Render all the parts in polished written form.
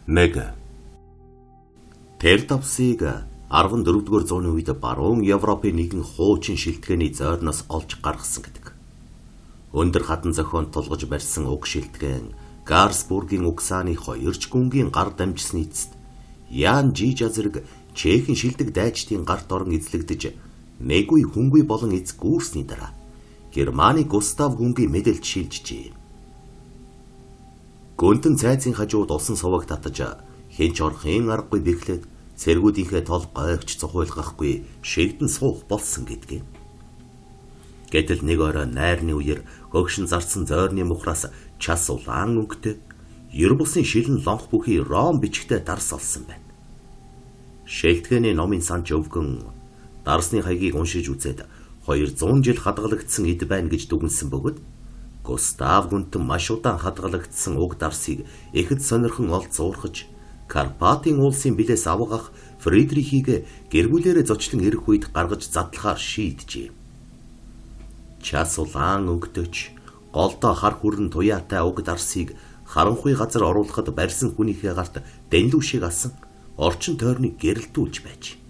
1. Пердавсыг 14-р зууны үед баруун Европын нэгэн хуучин шилтгэний зойрноос олж гаргасан гэдэг. Өндөр хадан зохион тулгаж барьсан уг шилтгэн Гарсбургийн угсааны 2 гүнгийн гар дамжсны эцэст Ян Жижа зэрэг Чехийн шилдэг дайчдын гарт орон эзлэгдэж нэггүй хүнгүй болон эз гүүрсний дараа Германы Густав гүнгийн мэдээлж шилжжээ. Гүнтэн цайзын хажууд усан суваг татаж хинч орохын аргагүй бэхлээд цэргүүдийнхээ тол гойгч цохуйлгахгүй шигдэн суух болсон гэдгийг. Гэтэл нэг орой найрны үеэр хөгшин зарсан зойрны мухраас час улаан өнгөтэй ер бусын шилэн лонх бүхий ром бичгтэй дарс олсон байна. Шилтгэний номын санч өвгөн дарсны хаягийг уншиж үзээд 200 жил хадгалагдсан эд байна гэж дүгнсэн бөгөөд Густав гүнтэн маш удаан хадгалагдсан уг дарсыг ихэд сонирхон олд зуурхаж Карпатын уулсын билээс авгах Фридрихийг гэр бүлээрээ зочлон ирэх үед гаргаж задлахаар шийджээ. Час улаан өнгөтөж голдоо хар хүрэн туяатай уг дарсыг харанхуй газар оруулахад барьсан хүнийхээ гарт дэнлүү шиг асан орчин тойрныг гэрэлтүүлж байж.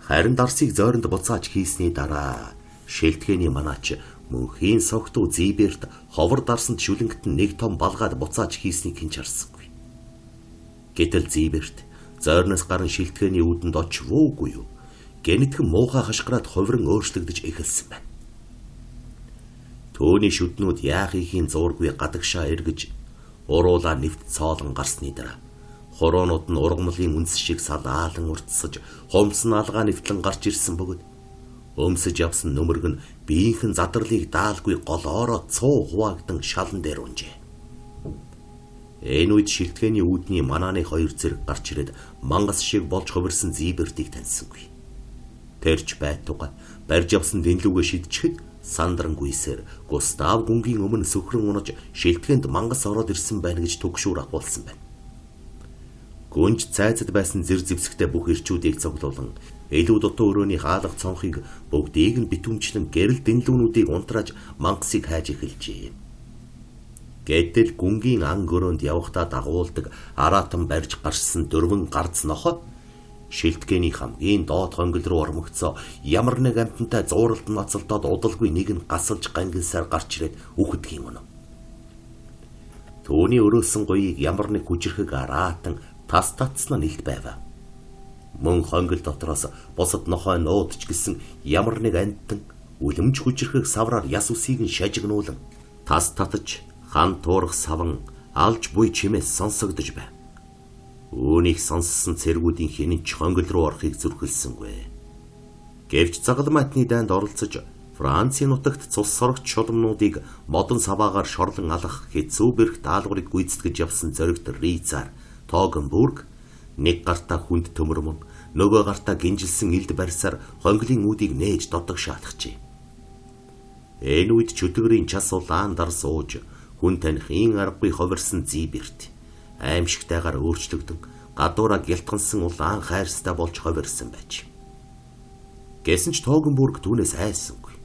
Харин дарсыг зойронд буцааж хийсний дараа шилтгэний манаач мөнхийн согтуу Зиберт ховор дарсанд шүлэнгт нэг том балгаад буцааж хийснийг хэн ч харсангүй. Гэтэл Зиберт зойрноос гарan шилтгэний үүдэнд очвоогүй юу? Гэнэтхэн муухай хашгираад ховрон өөрчлөгдөж эхэлсэн байна. Төөний шүднүүд яахыхийн зуургүй гадагшаа эргэж уруулаа нэвт цоолон гарсны дараа хороонууд нь ургамлын үндэс шиг салаалан уртсаж хомсон алгаа нэвтлэн гарч ирсэн бөгөөд өмсөж явсан нөмөрг нь биеийнхэн задарлыг даалгүй голоороо цуу хуваагдан шалан дээр унжээ. Энэ үед шилтгэний үүдний манааны 2 зэрэг гарч ирээд мангас шиг болж хувирсан Зибертийг таньсангүй. Тэрч байтугай барьж явсан дэнлүүгээ шидчихэд сандрангүйсээр Густав гүнгийн өмнө сөхрөн унаж шилтгэнд мангас ороод ирсэн байна гэж түгшүүр агуулсан байна. Гүнж цайцад байсан зэр зэвсэгтэй бүх ирчүүдийг цуглуулан илүү дутуу өрөөний хаалга цонхыг бүгдийг нь битүүмчлэн гэрэл дэнлүүнүүдийг унтрааж мангасыг хайж эхэлжээ. Гэтэл гүнгийн ан гөрөөнд явхдаа дагуулдаг аратан барьж гарсан 4 гарц нохоо шилтгэний хамгийн доод хонгил руу ормогцоо ямар нэг амтантай зууралд ноцолдоод удалгүй нэг нь гасалж гангансаар гарч ирээд үхэдгийн өнө. Төвний өрөөсөн гоёыг ямар нэг хүчрхэг аратан тас татсан нь илт байв. Мөн хонгил дотроос босод нохой нуудч гисэн ямар нэг антан үлэмж хүчрхэг савраар яс усыг нь шажигнуулан тас татаж хан туурах саван алж буй чимээс сонсогдож байв. Үүнийг сонссон цэргүүдийн хинэнч хонгил руу орохыг зүрхэлсэнгүй. Гэвч загалмайтны дайнд оролцож Францын нутагт цус сорогч шулмнуудыг модон саваагаар шорлон алах хэцүү бэрх даалгаврыг гүйцэтгэж явсан зоригт Рицар Тогенбург нэг гартаа хүнд төмөрмөн нөгөө гартаа гинжилсэн илд барьсаар хонгилын үүдийг нээж дотог шаатгачээ. Энэ үед чөтгөрийн час улаан дар сууж хүн танихын аргагүй хувирсан Зиберт аимшигтайгаар өөрчлөгдөн гадуураа гялтгансан улаан хайрстай болж хувирсан байж. Гэсэн ч Тогенбург түүнээс айсангүй.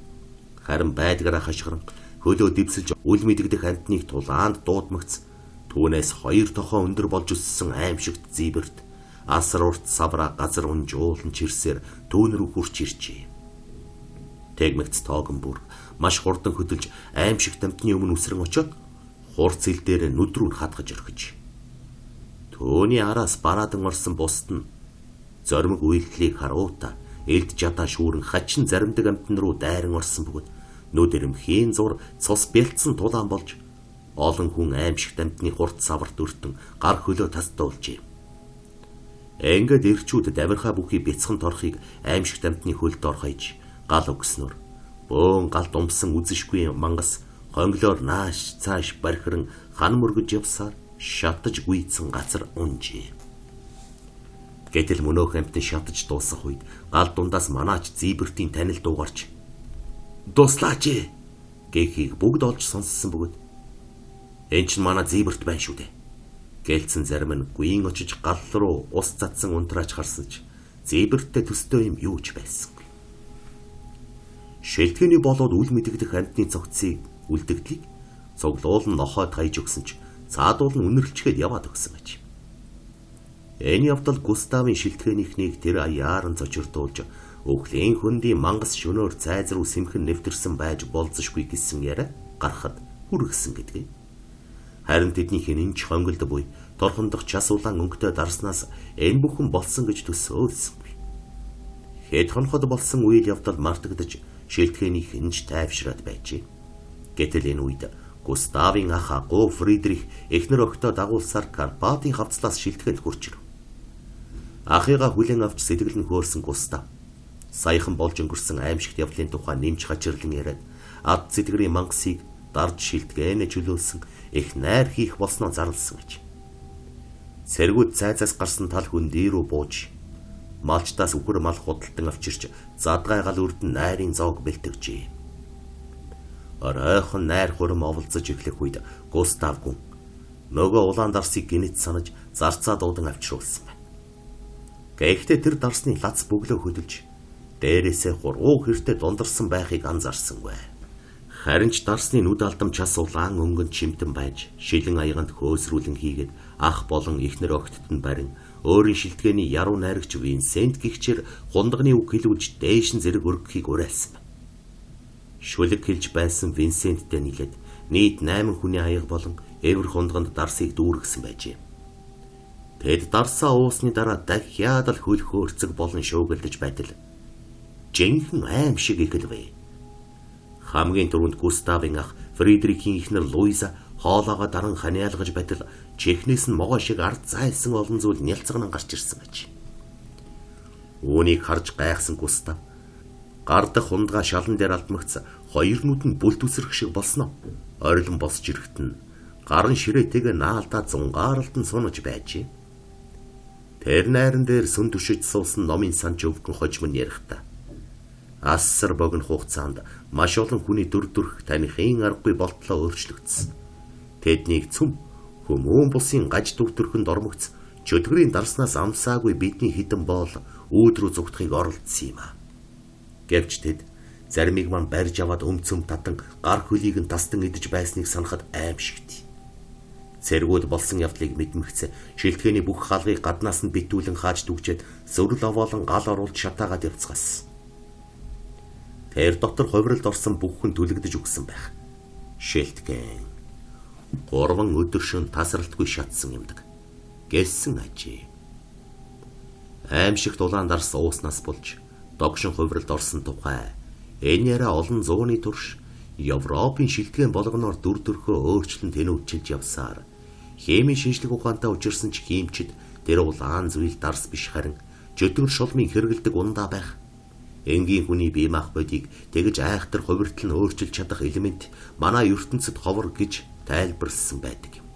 Харин байдгаараа хашгиран хөлөө дэвсэлж үл мэдэгдэх амтныг тулаанд дуудмагц түүнээс 2 тохоо өндөр болж өссөн аимшигт Зиберт асар урт савра газар унжуулан чирсээр түүн рүү хурч иржээ. Тэгмэгц Тогенбург маш хурдан хөдөлж аимшигт амтны өмнө үсрэн очоод хурц ил дээр нүдрүү хатгаж орхиж. Төөний араас бараадан орсон бусд нь зоримог үйлдэлийг харуутаа элд жадаа шүүрэн хачин заримдаг амтан руу дайран орсон бөгөөд нүд эрэмхийн зур цус бэлдсэн тулаан болж олон хүн аимшигт амтны хурц саварт өртөн гар хөлөө тасдуулжээ. Ингээд ирчүүд давирхаа бүхий бяцхан торхыг аимшигт амтны хөлд орхойж гал өгснөр бөөн гал думсан үзэшгүй мангас хонглоор нааш цааш бархиран хан мөргөж явсаар шатаж гүйцэн газар унжээ. Гэтэл мөнөөх амтны шатаж дуусах үед гал дундаас манаач Зибертийн танил дуугарч "Дуслаач" гэхийг бүгд олж сонссон бөгөөд "Энд чинь манай Зиберт байна шүү дээ" гэлцэн зарим нь гүйн очиж гал руу ус цадсан унтрааж харсаж Зиберттэй төстэй юм юу ч байсангүй. Шилтгэний болоод үл мэдэгдэх амтны цогцыг үлдэгдлийг Цуглуул нь нохойд гайж өгсөн ч цаадуул нь үнэрлчгээд яваад өгсөн байж. Энэ явдал Густавын шилтгээнийхнийг тэр аяаран цочирдуулж өглөөн хөндийн мангас шөнөөр цайз руу сэмхэн нэвтэрсэн байж болзошгүй гэсэн яриа гарахад хүргэсэн гэдгийг. Харин тэдний хинэнч хонголд буй торхондох час улаан өнгөтэй дарснаас энэ бүхэн болсон гэж төсөөлсөнгүй. Хэд хоноход болсон үйл явдал мартагдаж шилтгээний хинж тайвшраад байжээ. Гэтэл энэ үед Густавын ах агуу Фридрих эхнэр өгтөө дагуулсаар Карпатын хавцлаас шилтгэнд хурж ирв. Ахыгаа хүлээн авч сэтгэл нь хөөрсөн Густав саяхан болж өнгөрсөн аимшигт явдлын тухай нэмж хачирлан яриад ад зэтгэрийн мангасыг дарж шилтгээнэ чөлөөлсөн их найр хийх болсноо зарлсан гэж. Цэргүүд цайзаас гарсан тал хөндий рүү бууж малчтаас үхэр мал худалдан авчирч задгайгал үрдэн найрын зоог бэлтгэжээ. Оройхон найр хурим оволцож эхлэх үед Густав гүн нөгөө улаан дарсыг гинэт санаж зарцаа дуудан авчруулсан байна. Гэхдээ тэр дарсны лац бөглөө хөдөлж дээрээсээ хуруу хэртэ дундарсан байхыг анзаарсангүй. Харин ч дарсны нүд алдам час улаан өнгөнд чимтэн байж шилэн аяганд хөөсрүүлэн хийгээд ах болон эхнэр огтд нь барин өөрийн шилтгэний яруу найрагч Винсент гихчээр хундагны үг хэлүүлж дээшин зэрэг өргөхийг уриалсан. Шүлэг хэлж байсан Винсенттэй нийлээд нийт 8 хүний аяга болон эвэр хундганд дарсыг дүүргэсэн байжээ. Тэд дарсаа уусны дараа дахиад л хөл хөөрцөг болон шуугилдаж байтал жинхэнэ аим шиг ихэлвэ. Хамгийн түрүүнд Густавын ах Фридрихийн эхнэр Луиза хоолоогоо даран ханиалгаж байтал чихнээс нь могоо шиг ард зайлсан олон зүйл нялцган гарч ирсэн байж. Үүнийг харж гайхсан Густав гардах хундгаа шалан дээр алдмагц хоёр нүд нь бүлт үсрэх шиг болсноо. Орилон босч ирэхэд нь гарын ширээтэйгээ наалдаа зунгаарлалтан сунаж байжээ. Тэр найран дээр сүн түшиж суусан номын санч өвгөн хожим нь ярихдаа ассар богино хугацаанд маш олон хүний дүр төрх таныхын аргагүй болтлоо өөрчлөгдсөн. Тэднийг цөм хүмүүн бусын гаж дүр төрхөнд ормогц чөтгөрийн дарснаас амсаагүй бидний хідэн боол өөдрөө зүгтхийг оролдсон юм а. Гэвч тэд заримыг мань барьж аваад өмцөм татан гар хөлийг нь тастан идэж байсныг санахад аимшигт. Цэргүүд болсон явдлыг мэдмэгцээ шилтгэний бүх хаалгыг гаднаас нь битүүлэн хааж дүгжээд сөрөл овоолон гал оруулж шатаагаад явцгаасан. Тэр дотор ховролд орсон бүх хүн түлэгдэж өгсөн байх. Шилтгэн 3 өдөр шөн тасралтгүй шатсан юмдаг. Гэлсэн ажээ. Аимшигт улаан дарс ууснаас болж догшин ховролд орсон тухай энэ яриа олон зууны турш Европын шилтгэн болгоноор дүр төрхөө өөрчлөн тэнүүчилж явсаар химийн шинжлэх ухаантай учирсан ч хиймчид тэр улаан зүйл дарс биш харин жөтгөр шулмын хэрэгэлдэг ундаа байх. Энгийн хүний бие махбодыг тэгж айхтар хувиртал нь өөрчилж чадах элемент манай ертөнцид ховор гэж тайлбарлсан байдаг юм.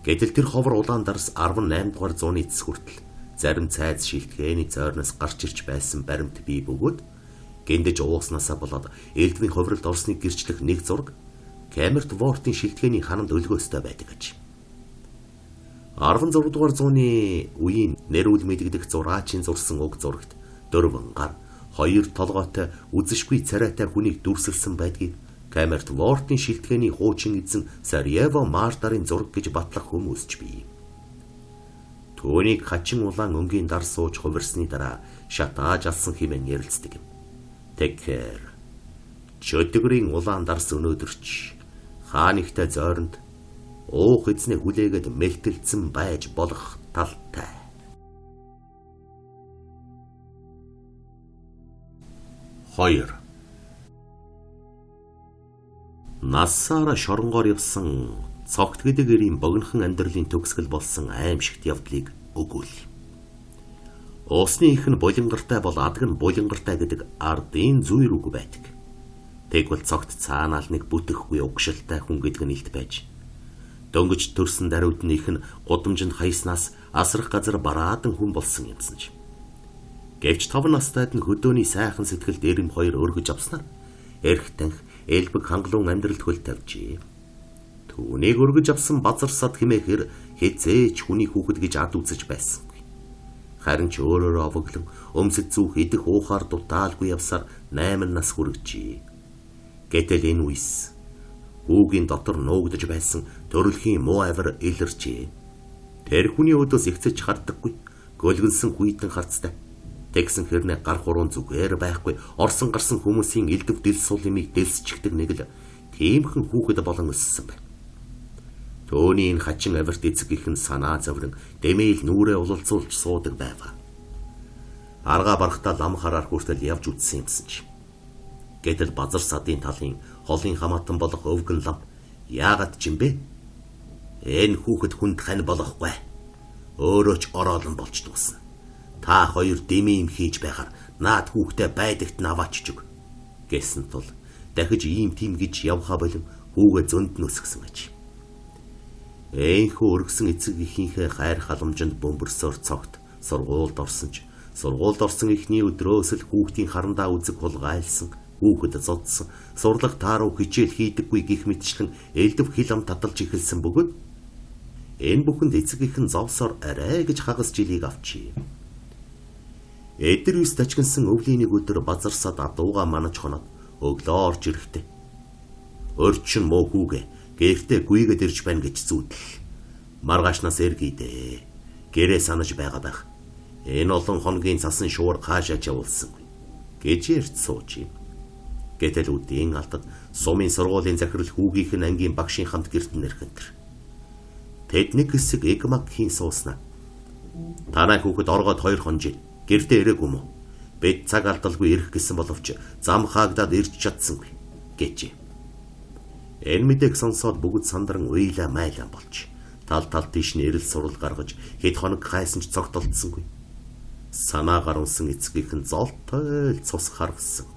Гэтэл тэр ховор улаан дарс 18 дугаар зууны эцэс хүртэл зарим цайз шилтгэний зойрноос гарч ирж байсан баримт бий бөгөөд гиндэж ууснасаа болоод элдвийн ховролд орсныг гэрчлэх нэг зураг Камерт Вортын шилтгэний хананд өлгөөстэй байдаг гэж. 16 дугаар зууны үеийн нэрүүл мэдэгдэх зураачийн зурсан уг зурагт 4 гар 2 толгойтой үзэшгүй царайтай хүнийг дүрсэлсэн байдгийг Камерт Вортын шилтгэний хуучин эзэн Сарьево Мартарын зураг гэж батлах хүмүүс ч бий. Түүнийг хачин улаан өнгийн дар сууж хувирсны дараа шатааж алсан хэмээн ярилцдаг юм. Тэгэхээр чөтгөрийн улаан дарс өнөөдөрч хаанигтай зойронд уух эзнээ хүлээгээд мэлтэлцэн байж болох талтай. Хоёр Насаараа шоронгоор явсан цогт гэдэг эрийн богинохон амьдралын төгсгөл болсон аимшигт явдлыг өгөөл. Уусны их нь булингартай бол адаг нь булингартай гэдэг ардын зүйр үг байдаг. Тэгвэл цогт цаанаал нэг бүтэхгүй угшилтай хүн гэдэг нь илт байж. Дөнгөж төрсөн даруйд нь их нь гудамжинд хаяснаас асрах газар бараадан хүн болсон юмсан ч. Гэвч 5 настайд нь хөдөөний сайхан сэтгэл дээрэм хоёр өргөж авснаар эрх танх элбэг хангалуун амьдралд хөл тавьжээ. Түүнийг өргөж авсан базар сад хэмээхэр хэзээч хүний хүүхэд гэж ад үзэж байсангүй. Харин ч өөрөөрөө овоглон өмсөд зүүх идэх уухаар дутаалгүй явсаар 8 нас хүргэжээ. Гэтэл энэ үес Хүүгийн дотор нуугдж байсан төрөлхийн муу авир илэрчээ. Тэр хүний өдөөс ихцэж харддаггүй, гөлгөнсөн хүйтэн харцтай. Тэгсэн хэрнээ гар хуруун зүгээр байхгүй, орсон гарсан хүмүүсийн элдв дэл сул имийг дэлсчихдэг нэг л тиймхэн хүүхэд болон өссөн байна. Төөний энэ хачин авирт эцэг ихэн санаа зовлон дэмээл нүрээ улалцуулж суудаг байв. Аргаа барахтаа лам хараар хүртэл явж үтсэн юмсан чи. Гэтэл базар садын талын холын хамаатан болох өвгөн лам яагаад ч юм бэ? Энэ хүүхэд хүнд хань болохгүй. Өөрөө ч ороолон болж дуусна. Та хоёр дэмий юм хийж байхаар наад хүүхдээ байдагт нь аваач өг гэсэн тул дахиж ийм тийм гэж явхаа болон хүүгээ зөнд нь өсгсөн гэж. Ээнхүү өргсөн эцэг ихийнхээ хайр халамжинд бөмбөрсөөр цогт сургуульд орсон ч сургуульд орсон ихний өдрөөс л хүүхдийн харандаа үзэг хулгайлсан, хүүхэд зодсон, сурлах тааруу хичээл хийдэггүй гих мэтчлэн элдв хил ам таталж эхэлсэн бөгөөд энэ бүхэнд эцэг ихэн зовсоор арай гэж хагас жилийг авчий. Эдэр үс тачгинсан өвлийн нэг өдөр базар сад адууга манаж хоноод өглөө орж ирэхтэй. Өрчин муу хүүгээ гэртээ гүйгээд ирж байна гэж зүүдэл. Маргаашнаас эргийдээ. Гэрээ санаж байгаа байх. Энэ олон хоногийн цасан шуур хаашаа явуулсангүй гэж ярьж сууж юм. Гэтэл үдийн алтад сумын сургуулийн захирал хүүгийнх нь ангийн багшийн хамт гэрт нэрхэнтэр. Тэд нэг хэсэг эгмагхийн сууснаа. Танай хүүхэд оргоод 2 хонжээ. Гэртээ ирээгүй мө. Бид цаг алдалгүй ирэх гэсэн боловч зам хаагдаад ирж чадсангүй гэжээ. Энэ мэдээг сонсоод бүгд сандран уйлаа майлаа болж тал тийш нь эрэл сурал гаргаж хэд хоног гайсан ч цогтолдсонгүй. Санаагаар унсан эцгийнхэн золтой цус харгасангүй.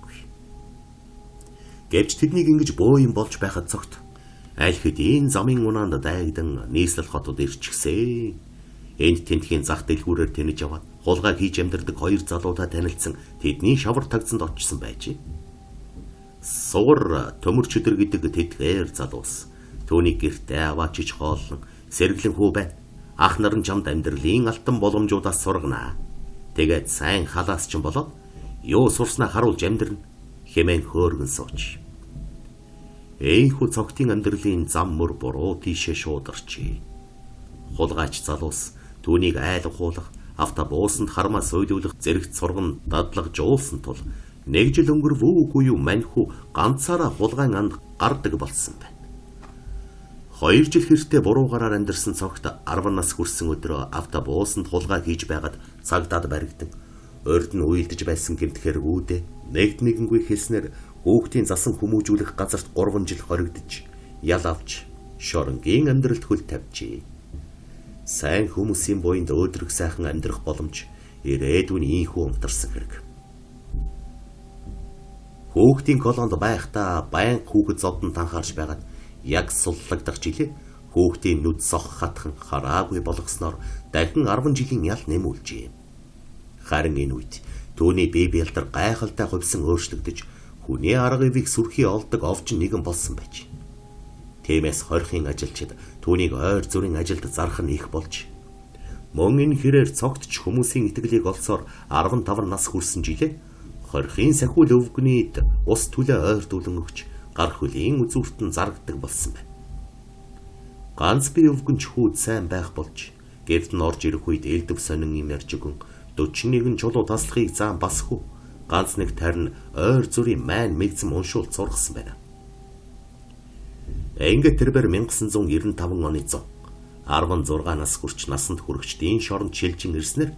Гэвч тэднийг ингэж бөө юм болж байхад цогт аль хэд энэ замын унаанд дайгдан нийслэл хотод ирчихсэн. Энд тентхийн зах дэлгүүрээр тэнэж яваад хулгай хийж амьдардаг 2 залуудаа танилцсан тэдний шавар тагцанд очсон байж. Сугар төмөр чөдөр гэдэг тэдгээр залуус түүний гэртээ аваачиж хооллон сэргэлэн хүү байна. Ах нар нь чамд амьдралын алтан боломжуудаас сургана. Тэгээд сайн халаас ч болоод юу сурснаа харуулж амьдрна хэмээн хөөргөн сууч. Эйхүү цогтын амьдралын зам мөр буруу тийшээ шуударчээ. Хулгайч залуус түүнийг айлгуулах, автобусанд хармаа сойлуулах зэрэгт сурган дадлага жуулсан тул нэг жил өнгөрвөөгүй юу маньхүү ганцаараа хулгайн анд гардаг болсон байна. 2 жил хэртээ буруугаар амьдарсан цогт 10 нас хүрсэн өдрөө автобусанд хулгай хийж байгаад цагдаад баригдан. Урд нь уйлдэж байсан гэмтхэр үүдээ нэгднэгэнгүй хэлснээр хүүхдийн засан хүмүүжүүлэх газарт 3 жил хоригдож ял авч шоронгийн амьдралд хөл тавьжээ. Сайн хүмүүсийн буйнд өөдрөг сайхан амьдрах боломж ирээдүйн ийхүү унтарсан хэрэг. Хүүхдийн колонд байхдаа баян хүүхэд зодон танхаарч байгаад яг суллагдах жилээ хүүхдийн нүд сох хатхан хараагүй болгосноор дахин 10 жилийн ял нэмүүлжээ. Харин энэ үед түүний бие биелдэр гайхалтай хувьсан өөрчлөгдөж хүний арга ивийг сүрхий олдог овчин нэгэн болсон байж. Тиймээс хорхийн ажилчид түүнийг ойр зүрийн ажилд зарах нь их болж мөн энэ хэрээр цогтч хүмүүсийн итгэлийг олсоор 15 нас хүрсэн жилээ хорхийн сахиул өвгнийд ус түлээ ойрдуулан өгч гар хөлийн үзүүртэн зарагдаг болсон байна. Ганц би өвгөнч хүүд сайн байх болж гэрт нь орж ирэх үед элдв сонин юм ярьж өгөн 41 чулуу таслахыг заан басхүү ганц нэг тарин ойр зүрийн майн мэгзэм уншуулт сургасан байна. Ингээд тэрбэр 1995 оны 100 16 нас хүрч насанд хүрэхчдийн шоронд шилжин ирснээр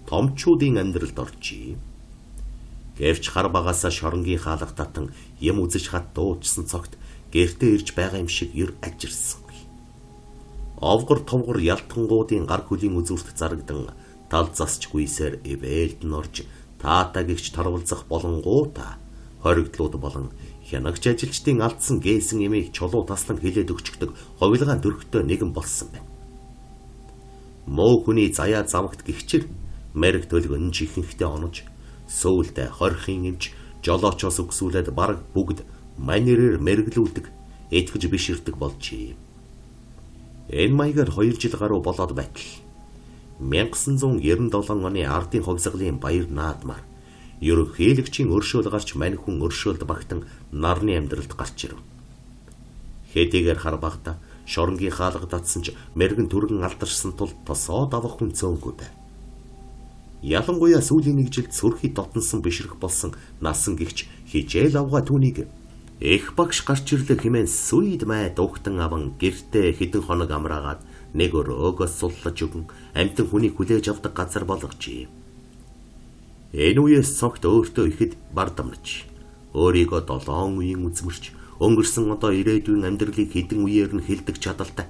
томчуудын амьдралд оржээ. Гэвч хар багасаа шоронгийн хаалга татан юм үзэж хат дуучсан цогт гэртээ ирж байгаа юм шиг ер ажирсангүй. Овгор товгор ялтангуудын гар хөлийн үзүүрт зарагдан тал засч гүйсээр эвээлд нь орж таата гихч тарвалзах болонгуудаа хоригдлууд болон хянагч ажилчдын алдсан гээсэн ямиг чулуу таслан хилээд өгчдөг ховилгаан дөрхтөө нэгэн болсон байна. Муу хүний заяа завагт гихчээр мэрэг төлгөн жихэнхтэй онож сөүлдэ хорхийн эмч жолоочоос өгсүүлээд бараг бүгд манерээр мэргэлүүлдэг итгэж биширдэг болжээ. Энэ маягаар 2 жил гаруй болоод байтал 1997 оны ардын хогсголын баяр наадмаар ерөнхийлөгчийн өршөөл гарч мань хүн өршөөлд багтан нарны амьдралд гарч ирв. Хэдийгээр хар багта шоронгийн хаалга татсан ч мэрэгэн түргэн алдарсан тул тосоод авах хүн цөөнгүй байв. Ялангуяа сүүлийн нэг жилд сүрхий дотносон бишрэх болсон насан гихч хижээл авгаа түүнийг их багш гарч ирлээ хэмээн сүйд майд угтан аван гэртээ хэдэн хоног амраагаад нэг өрөөгөөс суллаж өгөн амтэн хүний хүлээж авдаг газар болгожээ. Энэ үеэс цогт өөртөө ихэд бардамнаж өөрийгөө 7 үеийн үзмэрч өнгөрсөн одоо ирээдүйн амьдралыг хэдэн үеэр нь хэлдэг чадaltaй.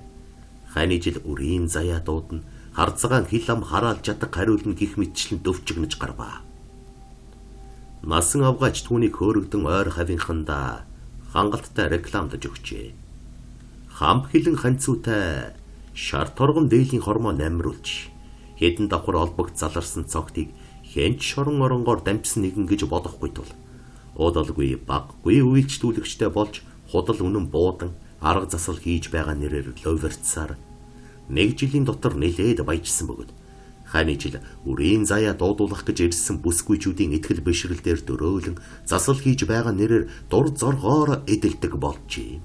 Хань жил үрийн заяа дуудана, харцагаан хил ам хараалж чадах хариулна гих мэтчлэн дөвчгнэж гарваа. Насан авгаач түүнийг хөөрөгдөн ойр хавийнхандаа хангалттай рекламдаж өгчээ. Хам хилэн ханцуутай шар торгон дээлийн хормоо намруулж хэдэн давхар олбогт заларсан цогтыг хэнч шорон оронгоор дамжсан нэгэн гэж бодохгүй тул удалгүй баггүй үйлчлүүлэгчтэй болж худал үнэн буудан арга засал хийж байгаа нэрээр ловерцаар нэг жилийн дотор нэлээд баяжсан бөгөөд хань жил үрийн заяа дуудуулах гэж ирсэн бүсгүйчүүдийн итгэл бишрэл дээр дөрөөлөн засал хийж байгаа нэрээр дур зоргоор эдэлдэг болжээ.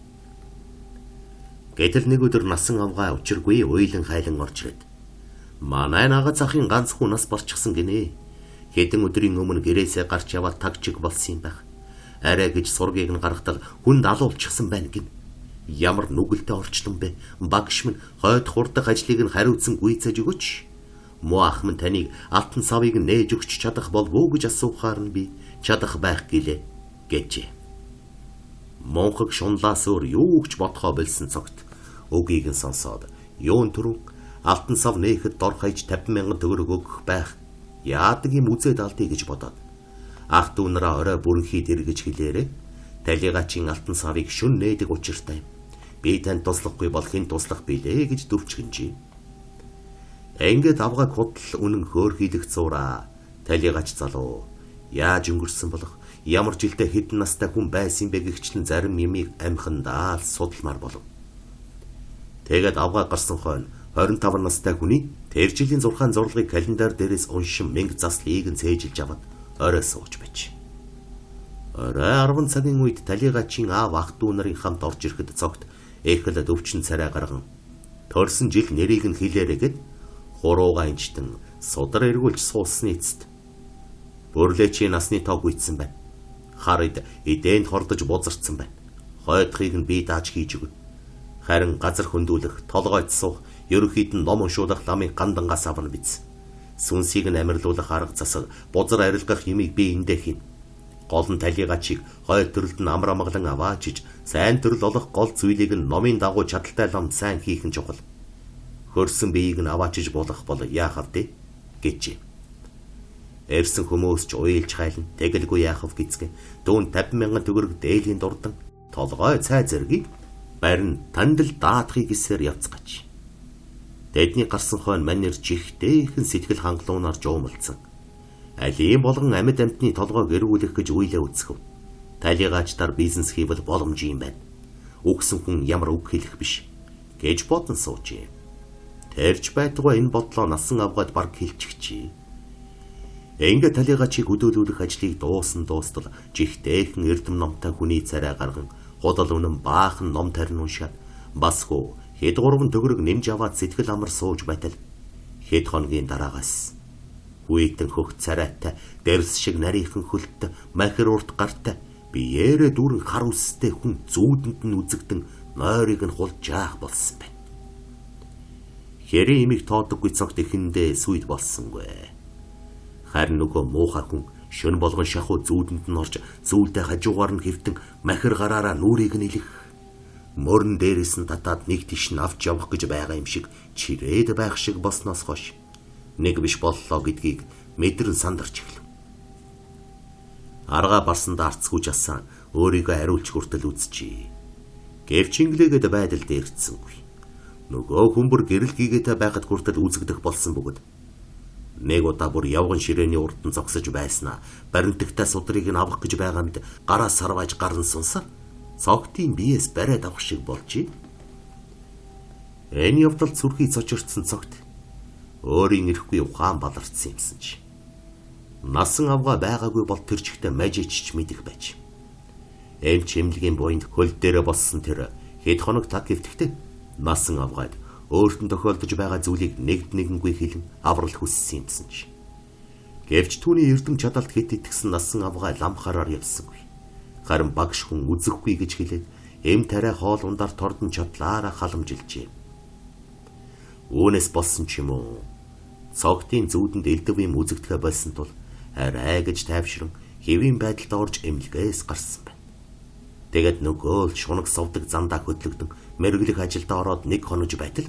Гэтэл нэг өдөр насан авгаа учиргүй уйлан хайлан орж ирээд манай нага захын ганц хүн нас барчихсан гинэ. Хэдэн өдрийн өмнө гэрээсээ гарч яваад тагчиг болсон юм байх. Арай гэж сургийг нь гаргатал хүнд алуулчихсан байна гин. Ямар нүгэлтэй орчлон бэ? Багш минь хойд хурдах ажлыг нь хариуцсан гүйцээж өгөөч. Муу ах минь таныг алтан савыг нээж өгч чадах болов уу гэж асуухаар нь би чадах байх гэлээ гэжээ. Монхог шунлаас өөр юу ч бодхоо болсон цогт үгийг нь сонсоод юун түрүү алтан сав нээхэд дор хаяж 50,000 төгрөг өгөх байх. Яадаг юм үзээд алдъя гэж бодоод ах дүүнараа орой бүрэнхий дэргэж хэлээрээ талигачин алтан савыг шүн нээдэг учиртай. Би танд туслахгүй бол хэн туслах билээ гэж дөвчгөнжээ. Ингээд авгааг худал үнэн хөөрхийлэх зураа талигач залуу яаж өнгөрсөн болох ямар жилдээ хэдэн настай хүн байсан бэ гихчлэн зарим юмыг амхандаа судалмаар болов. Тэгээд авгаа гарсан хойно 25 настай хүний тэр жилийн 6 зурлагыг календар дээрээс уншин мэнгэ заслыг нь цээжилж аваад орой сууж байж. Орой 10 цагийн үед талигачин аав ах дүү нарын хамт орж ирэхэд цогт эхэл өвчин царай гарган төрсөн жил нэрийг нь хэлээрэй гэд хурууга инчтэн судар эргүүлж суусны эцэст бүрлэчийн насны тоог үйдсэн байна. Харид эдээнд хордож бузарцсан байна. Хойдхыг нь би дааж хийж өгнө. Харин газар хөндүүлэх, толгойд суух, ерөнхийд нь ном уншуулах ламын гандангаас авна биз. Сүнсийг нь амирлуулах арга засаг, бузар арилгах юмыг би эндээ хийнэ. Гол нь талигачийг хойд төрөлд нь амар амгалан аваачиж, сайн төрөл олох гол зүйлийг нь номын дагуу чадaltaй лам сайн хийх нь чухал. Хөрсөн биеийг нь аваачиж болох бол яахав дээ гэжээ. Эрсэн хүмүүс ч уйлж хайлна, тэгэлгүй яахав гэцгээ. Дүүн 50,000 төгрөг дээлийн дурдан толгой цай зэргийг барин тандал даатахыг гисээр явцгач. Тэдний гарсан хойно манер чихтэйхэн сэтгэл хангалуунаар жуумалцсан. Алийн болгон амьд амтны толгойг эргүүлэх гэж үйлээ үцгэв. Талигаачдаар бизнес хийвэл боломж юм байна. Үгсэн хүн ямар үг хэлэх биш гэж бодон суужээ. Тэрч байтугай энэ бодлоо насан авгаад баг хэлчихчээ. Ингээ талигаачийг өдөөлүүлэх ажлыг дуустал чихтэйхэн эрдэм номтой хүний царай гарган худал үнэн баахан ном тарин уншаад басгүй хэд 3 төгрөг нэмж аваад сэтгэл амар сууж байтал хэд хоногийн дараагаас хүйтэн хөх царайтай дэрс шиг нарийнхан хөлтөй махир урт гартай биеэрээ дүүрэн хар үстэй хүн зүүдэнд нь үзэгдэн нойрыг нь хулж яах болсон бэ. Хэрэг имийг тоодоггүй цогт ихэндээ сүйд болсонгүй. Харин нөгөө муухай хүн шөн болгон шахуу зүүдэнд нь орж зүүлдээ хажуугаар нь хэвтэн махир гараараа нүрийг нь илэх. Мөрн дээрээс нь татаад нэг тиш нь авч явах гэж байгаа юм шиг чирээд байх шиг босноос хойш нэг биш боллоо гэдгийг мэдрэн сандарч эхлэв. Арга барсандаа арцгүйж асан өөрийгөө хариулж хүртэл үзчихье. Гэвч инглигээд байдал дээрцсэнгүй. Нөгөө хүмбэр гэрэл гигээтэй байхад хүртэл үзэгдэх болсон бөгөөд нэг удаа бүр явган ширээний урд нь зогсож байснаа баримтагтай судрыг нь авах гэж байгаа мэд гараа сарвааж гарн сунсаа цогтын биеэс бариад авах шиг болжээ. Энэ явдал сүрхий цочирдсан цогт өөрийн ирэхгүй ухаан баларцсан юмсан чи. Насан авгаа байгаагүй бол тэр чихтэй мажичч мэдэх байж. Эм чимлэгийн буйнд хөл дээрээ боссон тэр Хэд хоног таг гэвтэхтэй насан авгаад өөртөө тохиолдож байгаа зүйлийг нэгднэгэнгүй хэлэн аврал хүссэн юмсан ч. Гэвч түүний эрдэм чадалт хэд итгэсэн насан авгаа ламхараар явсангүй. Харин багш хүн үзэхгүй гэж хэлээд эм тариа хоол ундаар тордон чадлаараа халамжилжээ. Үүнээс болсон ч юм уу. Цогтын зүүдэнд элдэв юм үзэгдэхэ болсон тул арай гэж тайвшран хэвийн байдалд орж эмнэлгээс гарсан байна. Тэгэд нөгөө л шунаг сувдаг зандаа хөдлөгдөн мэргэлэх ажилдаа ороод нэг хонож байтал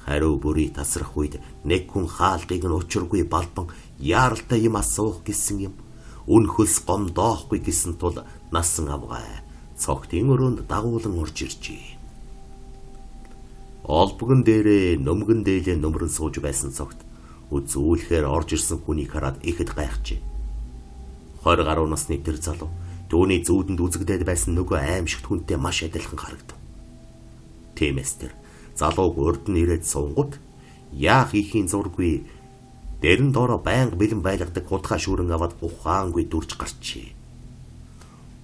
хариу бүрий тасрах үед нэг хүн хаалгыг нь учиргүй балбан яаралтай юм асуух гэсэн юм үн хөлс гомдоохгүй гэсэн тул насан авгаа цогтын өрөөнд дагуулan орж иржээ. Олбгон дээрээ нөмгөн дээлээ нөмрөн сууж байсан цогт үзүүлэхээр орж ирсэн хүнийг хараад ихэд гайхжээ. 20 гаруй насны тэр залуу түүний зүүдэнд үзэгдээд байсан нөгөө аимшигт хүнтэй маш адилхан харагдав. Тиймээс тэр залууг урд нь ирээд сунгууд яах ихийн зургүй дэрэн доороо байнга бэлэн байлгадаг хутгаа шүүрэн аваад ухаангүй дүрж гарчээ.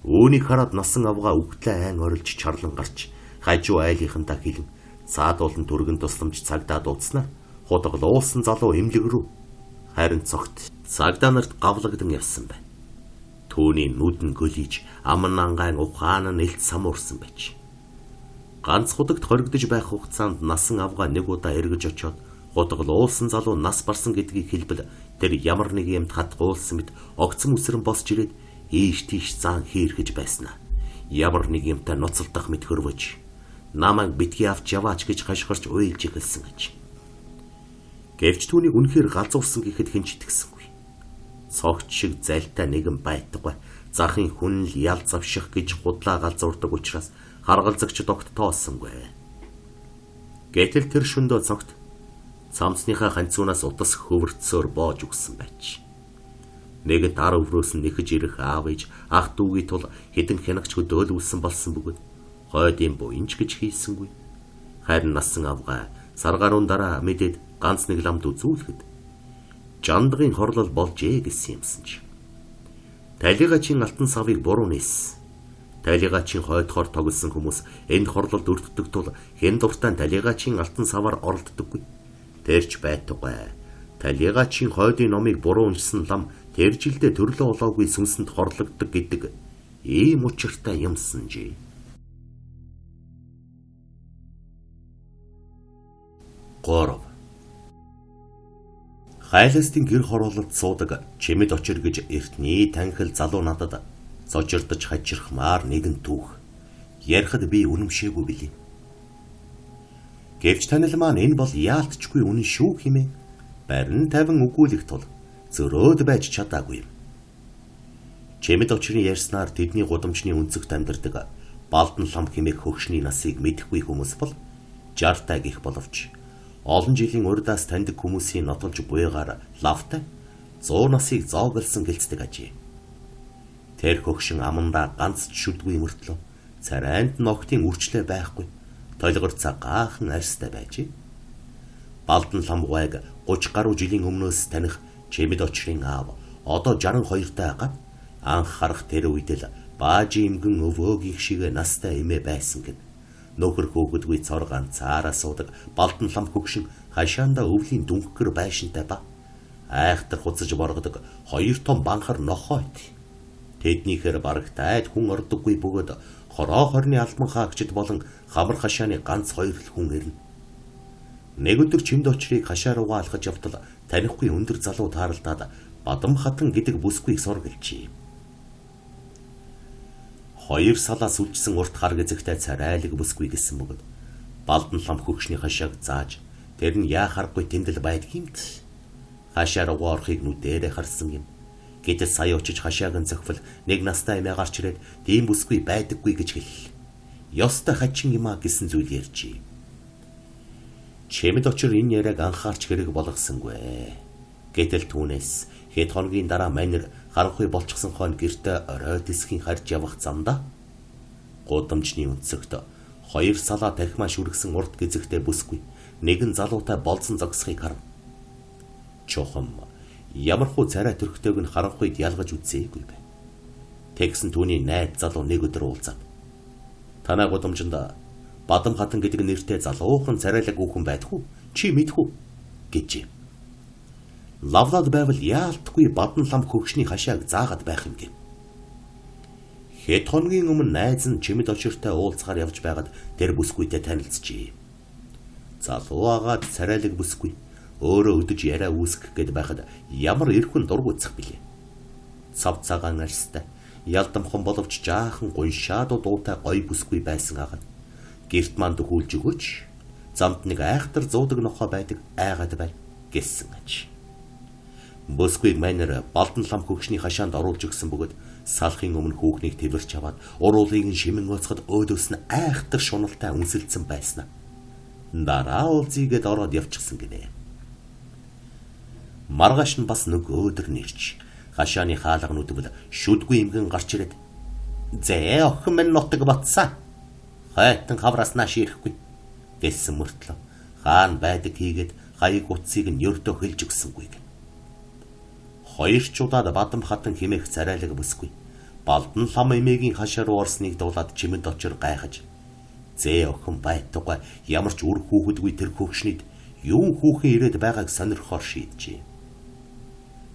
Үүнийг хараад насан авгаа үгтлээ айн орилж чарлан гарч хажуу айлынхантаа хэлэн цаадуулан түргэн тусламж цагдаа дуудснаар худгалуулсан залуу эмнэлэг рүү харин цогт цагдаа нарт гавлагдан явсан байна. Түүний нүд нь гөлийж аман ангаан ухаан нь элт самуурсан байж. Ганц худагт хоригдож байх хугацаанд насан авгаа нэг удаа эргэж очоод худгалуулсан залуу нас барсан гэдгийг хэлбэл тэр ямар нэг юмд хатгуулсан мэт огцом үсрэн босч ирээд ийш тийш заан хийрхэж байснаа. Ямар нэг юмтай ноцолдох мэт хөрвөж намайг битгий авч яваач гэж хашгирч уйлж эхэлсэн гэж. Гэвч түүнийг үнэхээр галзуурсан гэхэд хэн ч итгэсэнгүй. Цогт шиг зайлтай нэгэн байтугай захын хүн л ял завших гэж худлаа галзуурдаг учраас харгалзагчд огт тоосонгүй. Гэтэл тэр шөндөө цогт цамцныхаа ханцуунаас утас хөвөрцөөр боож өгсөн байж. Нэгэд ар өврөөс нь нэхэж ирэх аав ээж ах дүүгийн тул хэдэн хянагч хөдөөлүүлсэн болсон бөгөөд хойдын буянч гэж хийсэнгүй. Харин насан авгаа саргаруун дараа мэдээд ганц нэг ламд үзүүлэхэд жандгын хорлол болжээ гэсэн юмсан ч. Талигачийн алтан савыг буруу нээсэн. Талигачийн хойдохоор тоглосон хүмүүс энэ хорлолд өртдөг тул хэн дуртай талигачийн алтан саваар оролддоггүй. Тэрч байтугай. Талигачийн хойдын номыг буруу уншсан лам тэр жилдээ төрлөө олоогүй сүнсэнд хорлогддог гэдэг ийм учиртай юмсан жий. Горов. Хайлстын гэр хороололд суудаг чимэд очир гэж эртний танхил залуу надад зожирдож хачирхмаар нэгэн түүх. Ярихад би үнэмшээгүй билий. Гэвч танил маань энэ бол яалтчгүй үнэн шүү хэмээн барин тавин өгүүлэх тул зөрөөд байж чадаагүй юм. Чимэд очирын ярьснаар тэдний гудамжны өнцөгт амьдардаг балдан лам хэмээх хөгшний насыг мэдэхгүй хүмүүс бол 60 гих боловч олон жилийн урдаас таньдаг хүмүүсийн нотолж буйгаар лавтай 100 насыг зооглсон гэлцдэг ажээ. Тэр хөгшин амандаа ганц ч шүдгүй мөртлөө царайнд ногтын үрчлээ байхгүй толгор цагаахан арьстай байжээ. Балдан лам гуайг 30 гаруй жилийн өмнөөс таних чимэд очрын аав одоо 62 тайгаад анх харах тэр үед л баажи имгэн өвөөгийн шиг настай эмээ байсан гэн. Нөхөр хөөгдгүй цор ганцаараа суудаг балдан лам хөгшин хашаанда өвлийн дүнхгэр байшинтай ба айхтар хуцаж боргодог 2 том банхар нохойд. Тэднийхэр барагтайд хүн ордоггүй бөгөөд хороо хорны албан хаагчд болон хамар хашааны ганц 2 л хүн ирнэ. Нэг өдөр чимд очрыг хашаа руугаа алхаж явтал танихгүй өндөр залуу тааралдаад бадам хатан гэдэг бүсгүй сор гэлчээ. 2 салаас үлдсэн урт хар гэзэгтэй царайлаг бүсгүй гэсэн бөгөөд балдан лам хөгшний хашааг зааж тэр нь яахаргүй тэндэл байдгиймт хашаа руу орохыг нүдээрээ харсан юм. Гэтэл сая очиж хашааг нь зөхвөл нэг настай эмээ гарч ирээд тийм бүсгүй байдаггүй гэж хэллээ. Ёстой хачин юм а гэсэн зүйл ярьжээ. Чимэд очир энэ яриаг анхаарч хэрэг болгосонгүй. Гэтэл түүнээс хэд хоногийн дараа манер харанхуй болчихсон хойно гэртээ орой дэсхийн харж явах замда гудамжны өнцөгт 2 салаа тархимаа шүргсэн урт гэзэгтэй бүсгүй нэгэн залуутай болцсон зогсхийг харав. Чухам ямархуу царай төрхтэйг нь харанхуйд ялгаж үзээгүй бай. Тэгсэн түүний найз залуу нэг өдөр уулзаад Танай гудамжинд Бадам хатан гэдэг нэртэй залуухан царайлаг хүүхэн байдгүй чи мэдхүү гэжээ. Лавлаад байвал яалтгүй Бадан лам хөгшний хашааг заагаад байх юм гээ. Хэд хоногийн өмнө найз нь чимэд очиртой уулзгаар явж байгаад тэр бүсгүйтэй танилцжээ. Залуу агаад царайлаг бүсгүй өөрөө өдөж яриа үүсгэх гээд байхад ямар эрхэн дургуйцах билээ. Цав цагаан арьстай ялдамхан боловч жаахан гуншаад дуутай гой бүсгүй байсан агаад гэрт манд хүүлж өгөөч. Замд нэг айхтар зуудаг нохоо байдаг айгаад бай гэсэн аж. Бүсгүйг манер Балдан лам хөгшний хашаанд оруулж өгсөн бөгөөд салахын өмнө хүүхнийг тэрвэрч аваад уруулыг нь шимэн гоцоход өөдөөс нь айхтар шуналтай үнсэлцэн байснаа. Дараа уулзыгээд ороод явчихсан гинэ. Маргааш нь бас нэг өдөр нэрч хашааны хаалга нүдвэл шүдгүй имгэн гарч ирээд "Зээ охин минь нутаг батсан. Хайтан хавраснаа ширэхгүй" гэсэн мөртлөө хаан байдаг хийгээд хаяг утсыг нь ёрдөө хэлж өгсөнгүй. Хоёр ч удаад Бадам хатан химэх царайлаг бүсгүй Балдан лам эмээгийн хашаа руу орсныг дуулаад чимэд очир гайхаж "Зээ охин байтугай ямар ч үр хүүхэдгүй тэр хөгшнийд юу хүүхэн ирээд байгааг сонирхоор шийджээ.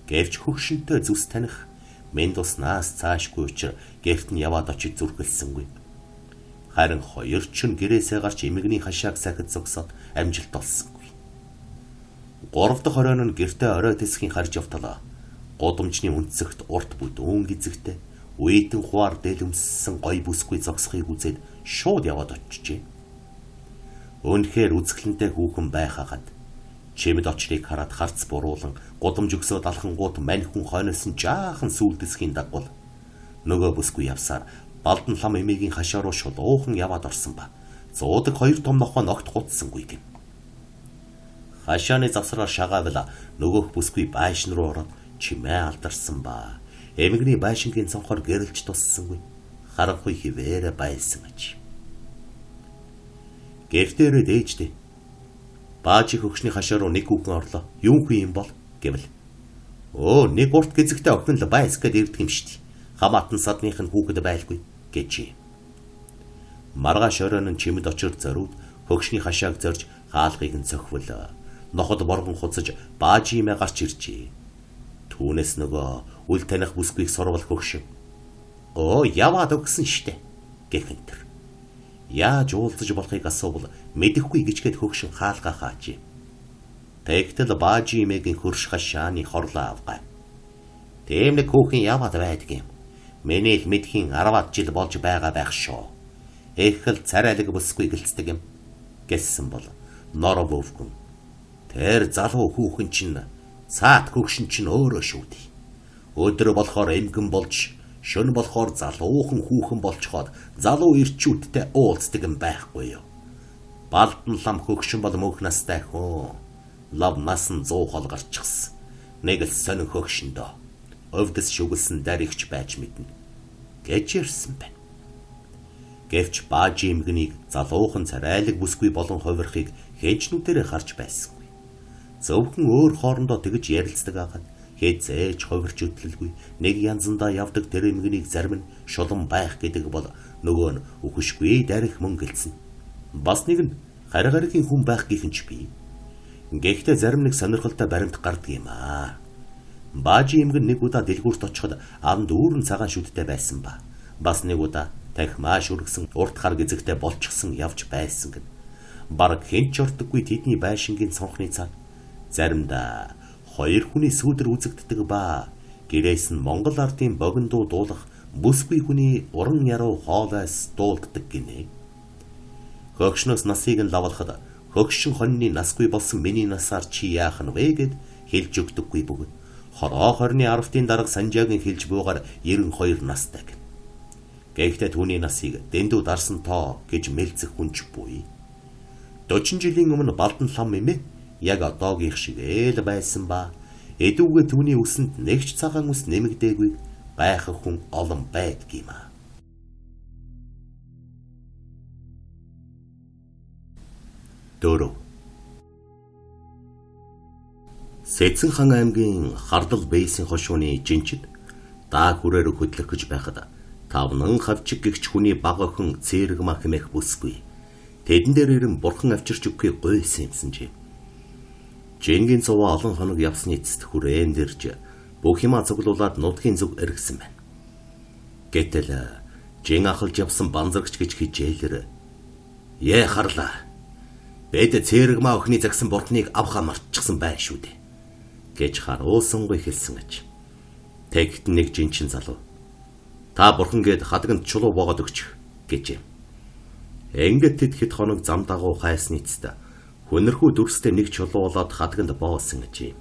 Гэвч хөгшөнтэй зүс таних мен туснаас цаашгүй учир гэрт нь яваад очиж зүрхэлсэнгүй. Харин хоёр ч нь гэрээсээ гарч эмэгний хашааг сахид зогсоод амжилт олсонгүй. Гурав дахь оройн нь гэртээ орой тэсхийн харж явталаа. Гудамжны үнцэгт урт бүдүүн гизэгтэй үейтэн хуваар дэлэмссэн гой бүсгүй зогсохыг үзээд шууд яваад очижээ. Үнэхээр үзэсгэлэнтэй хүүхэн байхагаад чимэд очрыг хараад харц буруулан гудамж өгсөд алхангууд мань хүн хойноос нь жаахан сүлдэсхийн дагвал нөгөө бүсгүй явсаар Балдан лам эмээгийн хашаа руу шулуухан яваад орсон ба зуудаг хоёр том нохоо ногт гутсангүй гин. Хашааны завсраар шагаавла нөгөөх бүсгүй байшин руу ороод чимээ алдарсан ба эмэгний байшингийн цонхоор гэрэлж туссангүй. Харанхуй хിവэрэ байсан аж. Гэртээрээ дээждээ. Баажи хөгшний хашаа руу нэг хүүхэн орлоо. Юу хий юм бол гэвэл. Өө нэг урт гизэгтэй охин л байс гэд ирдэг юм штий. Хамаатан садных нь хүүхэд байлгүй гэжээ. Маргааш оройн нь чимэд очир зориуд хөгшний хашааг зорж хаалгыг нь цохвол ноход боргон хуцаж баажи имэ гарч иржээ. Түүнээс нөгөө үл таних бүсгүйг сурвал хөгш. Оо яваад өгсөн штэ гэхэнтэр. Яаж уулзаж болохыг асуувал мэдэхгүй гिचгээд хөгшин хаалгаа хаачээ. Тэгтэл баажи имэгийн хөрш хашааны хорлоо авгай. Тэм нэг хүүхэн яваад байдаг юм. Миний их мэдхийн 10 жил болж байгаа байх шүү. Эхэл царайлаг бүсгүй гэлцдэг юм гэсэн бол норов өвгөн. Тэр залуу хүүхэн чинь цаат хөгшин чинь өөрөө шүү дээ. Өдөр болохоор эмгэн болж шөнө болохоор залуухан хүүхэн болцоход залуу ирчүүдтэй уулздаг юм байхгүй юу. Балдан лам хөгшин бол мөнх настай хүн. Лав насан 100 хол гарчихсан. Нэг л сонин хөгшин доо. Өвдөс шүглсэн даригч байж мэднэ гэж ирсэн байна. Гэвч баажи эмгэнийг залуухан царайлаг бүсгүй болон хувирхыг хээжнүүдээр харж байсангүй. Зөвхөн өөр хоорондоо тэгж ярилцдаг агаад хээзээж хувирч өдлөлгүй нэг янзандаа явдаг тэр эмгэнийг зарим нь шулан байх гэдэг бол нөгөө нь үхшгүй дарих мөн гэлцэн. Бас нэг нь хариг-харигийн хүн байх гихэнч би. Гэхдээ зарим нэг сонирхолтой баримт гардаг юм аа. Баажи эмгэн нэг удаа дэлгүүрт очиход анд үүрэн цагаан шүдтэй байсан ба. Бас нэг удаа тах мааш өргсөн урт хар гизэгтэй болчихсон явж байсан гэн. Бараг хэнч ордоггүй тэдний байшингийн цонхны цаад заримдаа хоёр хүний сүүдэр үзэгддэг ба гэрээс нь Монгол ардын богиндуу дуулах бүсгүй хүний уран яруу хоолойс дуулддаг гинэ. Хөгшнөөс насыг нь лавлахад хөгшин хоньны насгүй болсон миний насаар чи яах нь вэ гэд хэлж өгдөггүй бөгөөд хороо хорны 10-ын дарга санжаагийн хэлж буугаар 92 настай гэн. Гэхдээ түүний насыг дэндүү дарсан тоо гэж мэлцэх хүнч буй. 40 жилийн өмнө Балдан лам эмээ яг одоогийнх шиг ээл байсан ба эдүүгээ түүний үсэнд нэгч цагаан үс нэмэгдээгүй байх хүн олон байдгийм аа. Дөрөв. Сэцэн хан аймгийн Хардал Бэйсийн хошууны жинчид даа хүрээр хөдлөх гэж байхад Тавнан хавчиг гэгч хүний баг охин Цэрэгма хэмээх бүсгүй. Тэдэн дээр ирэн бурхан авчирч өгөхийг гуйсан юмсан чи. Жингийн цуваа олон хоног явсны эцэст хүрээн дэрж бүх юма цуглуулад нутгийн зүг эргэсэн байна. Гэтэл жин ахалж явсан банзаргч гэж хичээлэр "Ээ харлаа. Бид Цэрэгма охины загсан буртныг авахаа мартчихсан байх шүү дээ" гэж харуулсангүй хэлсэн аж. Тэгт нэг жинчин залуу "Та бурхан гээд хадганд чулуу боогод өгч" гэжээ. Ингээд тэд хэд хоног зам дагуу хайсны эцэст хүнэрхүү дүрстэй нэг чулуу болоод хадганд боосон гэж.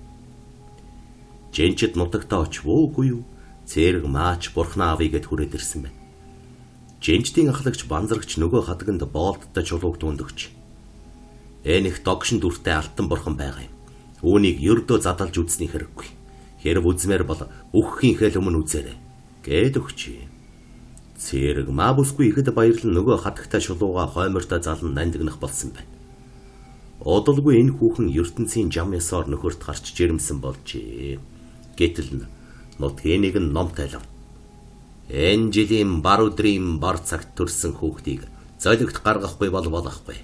Жинчид нутагтаа очвоогүй юу? Цэрэгмаач бурхнаа авъя гэд хүрээд ирсэн байна. Жинчдийн ахлагч банзаргч нөгөө хадганд боолттой чулууг түүнд өгч. "Энэх догшин дүртэй алтан бурхан байгаа юм. Үүнийг ердөө задалж үзсний хэрэггүй. Хэрв үзмээр бол өгөхийнхээ л өмнө үзээрэй" гэд өгчээ. Цэрэгмаа бүсгүй ихэд баярлан нөгөө хадагтай чулууга хоймортой залан нандинах болсон байна. Одолгүй энэ хүүхэн ертөнцийн жам ясаар нөхөрт гарч жирэмсэн болжээ. Гэтэл нутгийн нэг нь ном тайлав. "Энэ жилийн бар өдрийн бар цагт төрсэн хүүхдийг золигт гаргахгүй бол болохгүй.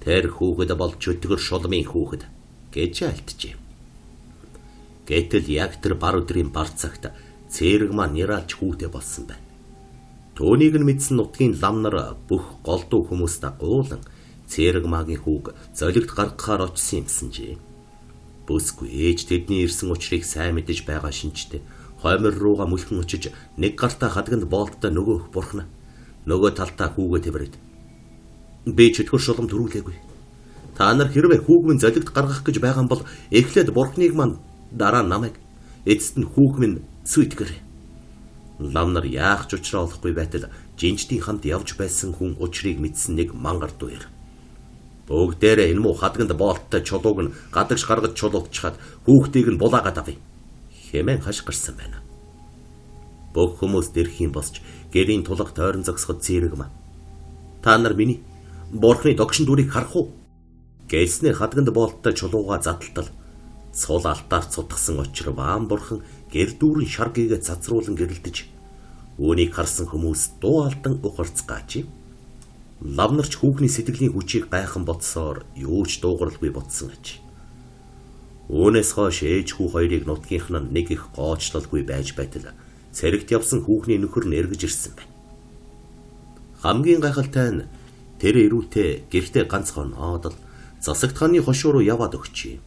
Тэр хүүхэд бол чөтгөр шулмын хүүхэд" гэж альтжээ. Гэтэл яг тэр бар өдрийн бар цагт Цэрэгма нэралж хүүтэй болсон байна. Түүнийг нь мэдсэн нутгийн лам нар бүх голдуу хүмүүс дагуулan Цэрэгмагийн хүүг золигт гаргахаар очсон юмсан жи. Бүсгүй ээж тэдний ирсэн учрыг сайн мэдэж байгаа шинжтэй хоймор руугаа мүлхэн очиж нэг гартаа хадганд боолттой нөгөө бурхна нөгөө талтаа хүүгээ тэврээд "Би чөтгөр шулам төрүүлээгүй. Та нар хэрвээ хүүг минь золигт гаргах гэж байгаа юм бол эхлээд бурхныг маань дараа намайг эцэст нь хүүг минь сүйтгэрэй." Лам нар яах ч учраа олохгүй байтал жинчдийн хамт явж байсан хүн учрыг мэдсэн нэг мангар дуяр. "Бүгдээрээ энэ муу хадганд боолттой чулууг нь гадагш гаргаж чулуучхад хүүхдийг нь булаагаад авъя" хэмээн хашгирсан байна. Бүх хүмүүс дэрхийн босч гэрийн тулах тойрон зогсоход Цэрэгма "Та нар миний бурхны догшин дүрийг харах уу?" гэснээр хадганд боолттой чулууга задалтал цул алтаар цутгсан очир баан бурхан гэр дүүрэн шаргийгээ цацруулан гэрэлдэж үүнийг харсан хүмүүс дуу алдан ухарцгаачи. Лавнарч хүүхний сэтгэлийн хүчийг гайхан бодсоор юу ч дуугарлгүй бодсон аж. Үүнээс хойш ээж хүү хоёрыг нутгийнх нь нэг их гоочлолгүй байж байтал цэрэгт явсан хүүхний нөхөр нь эргэж ирсэн байна. Хамгийн гайхалтай нь тэр эрүүтэй гэртээ ганц хоноод л засагт хааны хошуу руу яваад өгчээ.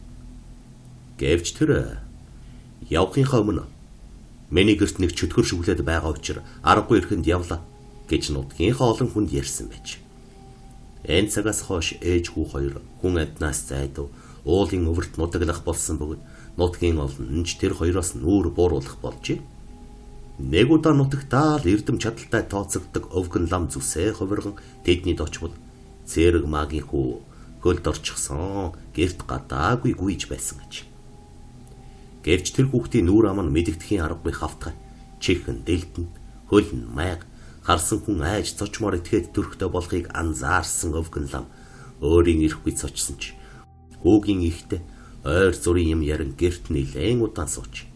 Гэвч тэр явахынхаа өмнө "Миний гэрт нэг чөтгөр шүглээд байгаа учраас аргагүй ирэхэд явлаа" гэж нутгийнхаа олон хүнд ярьсан байж. Энэ цагаас хойш ээж хүү хоёр хүн амтнаас зайдуу уулын өвөрт нутаглах болсон бөгөөд нутгийн олон ч тэр хоёроос нүүр бууруулах болжээ. Нэг удаа нутагтаа л эрдэм чадалтай тооцогддог өвгөн лам зүсээ хувирган тэднийд очвол Цэрэгмагийн хүү хөлд орчихсон гэрт гадаагүй гүйж байсан гэж. Гэвч тэр хүүхдийн нүүр ам нь мэдэгдэхийн аргагүй хавтгай, чихэн дэлдэн, хөл нь майг, харсан хүн айж цочмоор итгээд төрөхтэй болохыг анзаарсан өвгөн лам өөрийн ирэхгүй цочсон ч хүүгийн ихтэй ойр зургийн юм ярин гэрт нилээн удаан сууч.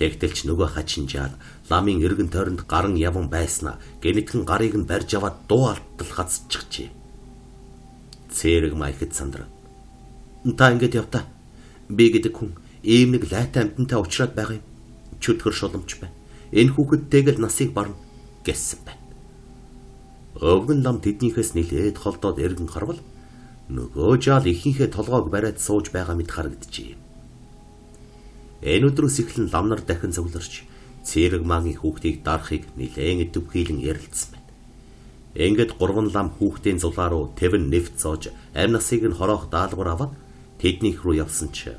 Тэгтэлч нөгөө хачинжаал ламын эргэн тойронд гаран яван байснаа гэнэтхэн гарыг нь барьж аваад дуу алттал хацчихжээ. Цэрэгма ихэд сандрав. "Та ингэж явтаа. Би гэдэг хүн ийм нэг лайтай амтантай уулзраад байгаа юм. Чөтгөр шуламж байна. Энэ хүүхэдтэйг л насыг барна" гэсэн байна. Өвгөн лам тэднийхээс нилээд холдоод эргэн харвал нөгөө жаал ихийнхээ толгойг бариад сууж байгаа мэт харагджээ. Энэ өдрөөс эхлэн лам нар дахин цугларч Цэрэгмагийн хүүхдийг дарахыг нилээн идэвхийлэн ярилцсан байна. Ингээд 3 лам хүүхдийн зулаа руу тэвэн нэвт зоож амь насыг нь хороох даалгавар аваад тэднийх рүү явсан ч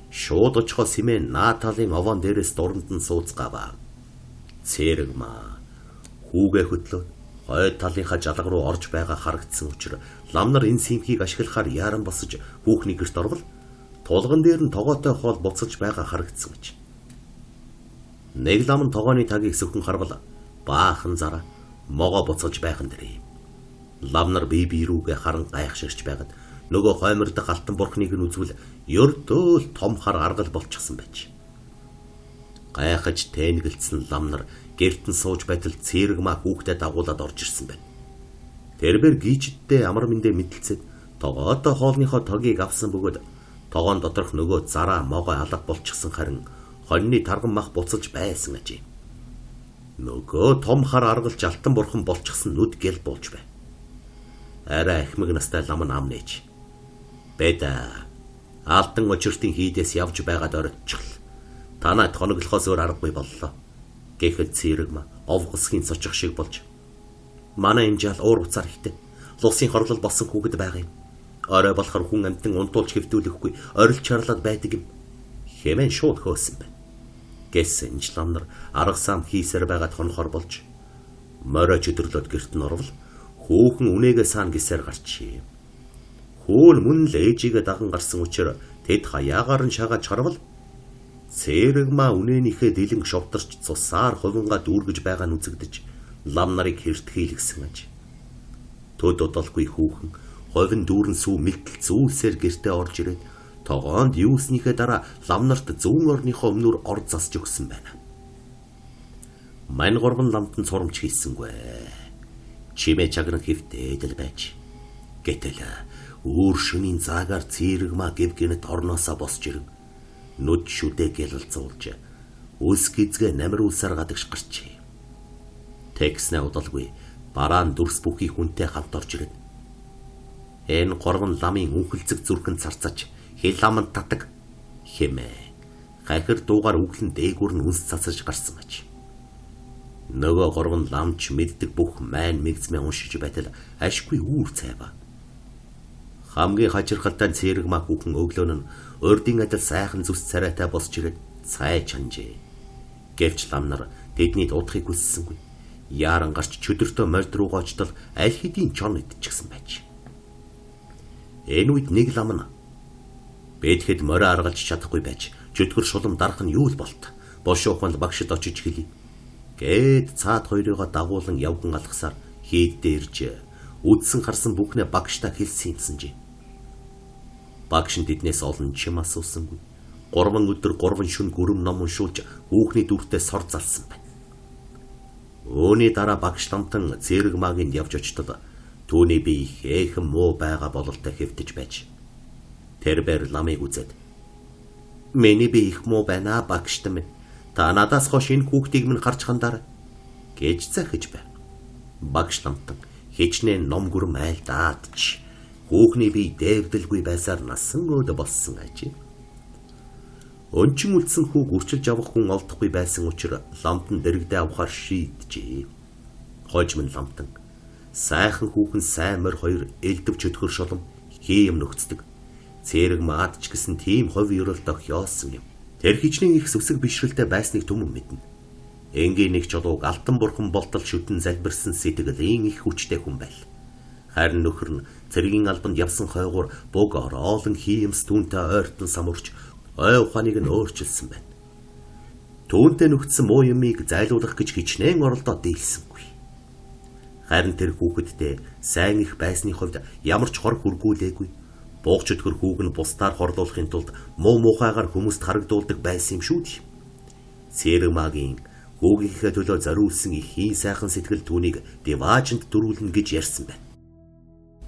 шууд очихоо симэн нааталын овоон дээрээс дуранд нь сууцгааваа. Цэрэгма хүүгээ хөтлөө хойд талынхаа жалга руу орж байгаа харагдсан учраас лам нар энэ симхийг ашиглахаар яаран босож хүүхний гэрт орвол тулган дээр нь тогоотой хоол буцалж байгаа харагдсан гэж. Нэг лам нь тогооны тагийг сөхөн харвал баахан зараа могоо буцалж байхан дэрээ. Лам нар бие биерүүгээ харан гайхширч байгаад нөгөө хоймор дах алтан бурхныг нь үзвэл ердөө л том хар аргал болчихсон байж. Гайхаж тэнэгэлцсэн лам нар гэртэн сууж байтал цэрэгмаа хүүхдэд дагуулад орж ирсэн байна. Тэрбэр гийчдээ амар мэндэ мэдэлцээд тогоодоо хоолныхоо тогийг авсан бөгөөд тогоон доторх нөгөө зараа могой алга болчихсон харин хоньны тарган мах буцалж байсан ажээ. Нөгөө том хар аргалж алтан бурхан болчихсон нүд гэл болж бай. Арай ахмиг настай лам нь ам нээж. Бэда алтан очиртын хийдээс явж байгаад орчихл. Танад хоноглохоос өөр аргагүй боллоо. Гэхэд цэрэгмаа овгосгийн цочих шиг болж. Манай энэ жал уур уцаар ихтэй. Лусын хорлол болсон хүүхэд байгаа юм. Орой болохоор хүн амтан унтуулж хэвтүүлэхгүй орилж чарлаад байдаг юм. Хэмээн шууд хөөсөн байна. Гэсэн ч лам нар арга сам хийсээр байгаад хонохор болж. Морой чөдөрлөд гэрт нь орвол хүүхэн үнээгээ саана гисээр гарчээ. Хөөл мөн л ээжигээ даган гарсан учраас тэд хаяагаар нь шагаад чарвал цэрэгмаа үнээнийхээ дэлэн шовтарч цусаар хувингаа дүүргэж байгаа нь үзэгдэж лам нарыг хэртхийлгсэн аж. Төд удалгүй хүүхэн ховин дүүрэн сүү мэгтэл зүүлсээр гэртээ орж ирээд тогоонд юуснийхээ дараа лам нарт зүүн орныхоо өмнөр ор засж өгсөн байна. Мань горвон ламтан сурамч хийсэнгүй. Чимээ чагран хөвтээд л байж. Гэтэл өөр шөнийн заагаар цэрэгмаа гэв гинэт орноосоо босч ирэн. Нүд шүдэ гэлэлцүүлж үс гизгээ намир үлсээр гадагш гарчээ. Текснэ удалгүй бараан дүрс бүхий хүнтэй хамт орж ирэн. Энэ горвон ламын үнхэлцэг зүрхэн царцаж хэл ламанд татаг хэмээ. Гахир дуугаар үглэн дээгүүр нь үнс цацаж гарсан аж. Нөгөө горвон ламч мэддэг бүх майн мэгзмээ уншиж байтал ашгүй үүр цайва. Хамгийн хачирхалтай цэрэгмаа хүүхэн өглөөн нь урдын адил сайхан зүс царайтай босч ирээд цай чанжээ. Гэвч лам нар тэдний дуудахыг хүссэнгүй. Яаран гарч чөдөртөө морд руугаа очтол аль хэдийн чон идчихсэн байж. Энэ үед нэг лам нь бэдхэд морой аргалж чадахгүй байж чөтгөр шулам дарах нь юу л болт. Бошуухан багшид очиж хэлий. Гээд цаад хоёрыгоо дагуулan явган алгасаар хийддээ ирж үдсэн харсан бүхнээ багштаа хэлсэн юмсанжээ. Багш нь тэднээс олон чим асуусангүй. 3 өдөр 3 шөнө гүрэм ном уншуулж хүүхний дүртээ сор залсан байна. Өөний дараа багш ламтан цэрэгмаагийн явж очтол түүний бие хэхэн муу байгаа бололтой хэвтэж байж. Тэрбэр ламыг үзээд "Миний бие их муу байна багштай минь. Та надаас хойш энэ хүүхдийг минь гарч хандаар" гэж захиж байна. Багш ламтан хичнээн ном гүрэм айлдаадч хүүхний бие дээвдэлгүй байсаар насан өөд болсон ажээ. Өнчин үлдсэн хүүг үрчилж авах хүн олдохгүй байсан учраас ламтан дэрэгдээ авахар шийджээ. Хойж минь ламтан сайхан хүүхэн сайн морь хоёр элдв чөтгөр шолом хийм нөхцдөг. Цэрэг маадч гэсэн тийм хов ёролтох яосон юм. Тэр хичнээн их сүсэг бишрэлтэй байсныг түмэн мэднэ. Энгийн нэг чулууг алтан бурхан болтол шүтэн залбирсан сэтгэлийн их хүчтэй хүн байл. Харин нөхөр нь цэргийн албанд явсан хойгоор буг ороолон хиймс түүнтэй ойртон самурч ой ухааныг нь өөрчилсөн байна. Түүнтэй нүгдсэн муу юмыг зайлуулах гэж хичнээн оролдоод дийлсэнгүй. Харин тэр хүүхэдтэй сайн их байсны хувьд ямар ч хор хүргүүлээгүй. Буугч өтгөр хүүг нь бусдаар хорлуулахын тулд муу муухайгаар хүмүүст харагдуулдаг байсан юм шүү дээ. Цэрэгмаагийн хүүгийнхээ төлөө зориулсан их хийн сайхан сэтгэл түүнийг диваажинд дөрүүлнэ гэж ярьсан байна.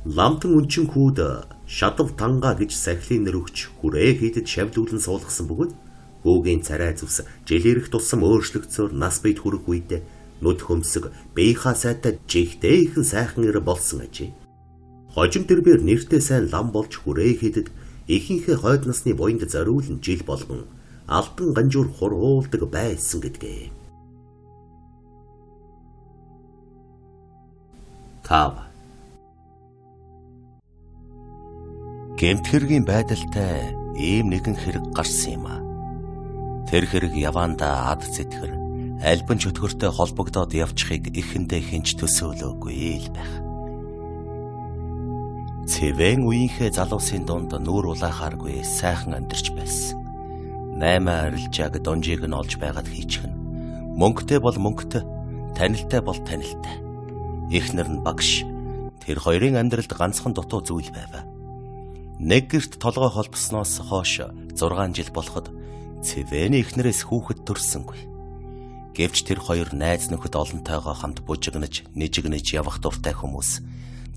Ламтан өнчин хүүд шадав танга гэж сахилын нэр өгч хүрээ хийдэд шавлуулан суулгасан бөгөөд хүүгийн царай зүвс жилэрэх тусам өөрчлөгцөөр нас бийд хүрэх үед нүд хөмсөг бийха сайтай жигтэй ихэн сайхан ир болсон ажээ. Хожим тэрбээр нэртэй сайн лам болж хүрээ хийдэд ихэнхээ хойд насны буянд зориулн жил болгон алтан ганжуур хуруулдаг байсан гэдгээ. Тав гэмтхэргийн байдалтай ийм нэгэн хэрэг гарсан юм а. Тэр хэрэг явандаа ад зэтгэр альбан чөтгөртэй холбогдоод явчихыг эхэндээ хинч төсөөлөөгүй л байх. Цэвэн үеийнхээ залуусын дунд нүүр улаахааргүй сайхан амьдарч байсан. 8 арилжааг донжийг нь олж байгаад хийчихнэ. Мөнгөтэй бол мөнгөтэй, танилтай бол танилтай. Эхнэр нь багш. Тэр хоёрын амьдралд ганцхан дутуу зүйл байв. Нэг гэрт толгой холбосноос хойш 6 жил болоход Цэвэний эхнэрээс хүүхэд төрсөнгүй. Гэвч тэр хоёр найз нөхөд олонтойгоо хамт бужигнаж, нэжигнэж явах дуртай хүмүүс.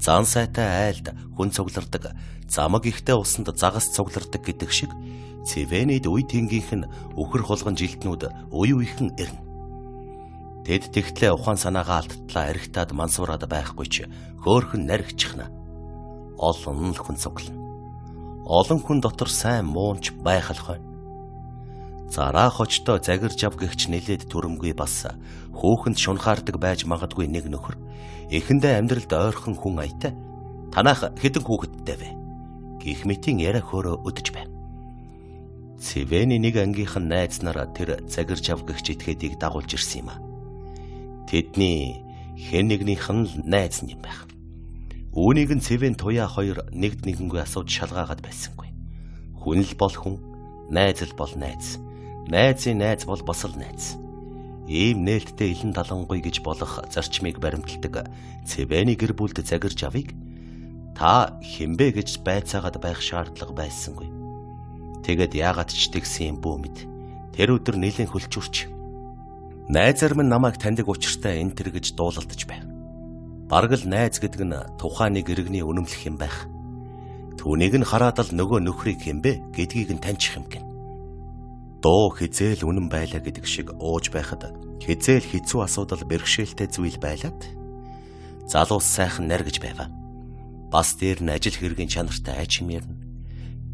Зан сайтай айлд хүн цуглардаг, замаг ихтэй усанд загас цуглардаг гэдэг шиг Цэвэнид үе тэнгийнх нь үхэр хулган жилтнүүд үе үехэн ирнэ. Тэд тэгтлээ ухаан санаагаа алдтлаа архитаад мансуураад байхгүй ч хөөхөн наригчихна. Олон л хүн цуглана. Олон хүн дотор сайн муунч байхалх байна. Зараа хочтой загирж авгэгч нэлээд түрэмгүй бас хөөхөнд шунхаардаг байж магадгүй нэг нөхөр эхэндээ амьдралд ойрхон хүн аятай танах хэдэн хүүхэдтэй вэ гэх мэтийн яриа хөөрөө өдөж байна. Цэвэний нэг ангийнх нь найз нараа тэр загирж авгэгч этгээдийг дагуулж ирсэн юм а. Тэдний хэн нэгнийх нь найз юм байх. Үүнийг нь Цэвэн туяа хоёр нэгд нэгэнгүй асууж шалгаагаад байсангүй. Хүн л бол хүн, найз л бол найз. Найзын найз бол бас л найз. Ийм нээлттэй илэн талангуй гэж болох зарчмыг баримталдаг Цэвэний гэр бүлд загирж авыг та хинбэ гэж байцаагаад байх шаардлага байсангүй. Тэгэд яагаад ч тэгсэн юм бүү мэд. Тэр өдөр нэлен хөлчүрч. Найзар минь намайг таньдаг учиртай энэ тэр гэж дуулалдаж байв. Бараг л найз гэдэг нь тухайн нэг иргэний үнэмлэх юм байх. Түүнийг нь хараад л нөгөө нөхрийг хинбэ гэдгийг нь таньчих юм гин. Доо хизээл үнэн байлаа гэдэг шиг ууж байхад хизээл хэцүү асуудал бэрхшээлтэй зүйл байлаад залуус сайхан наргиж байваа. Бас дээр нь ажил хэргийн чанартай айчим ярина.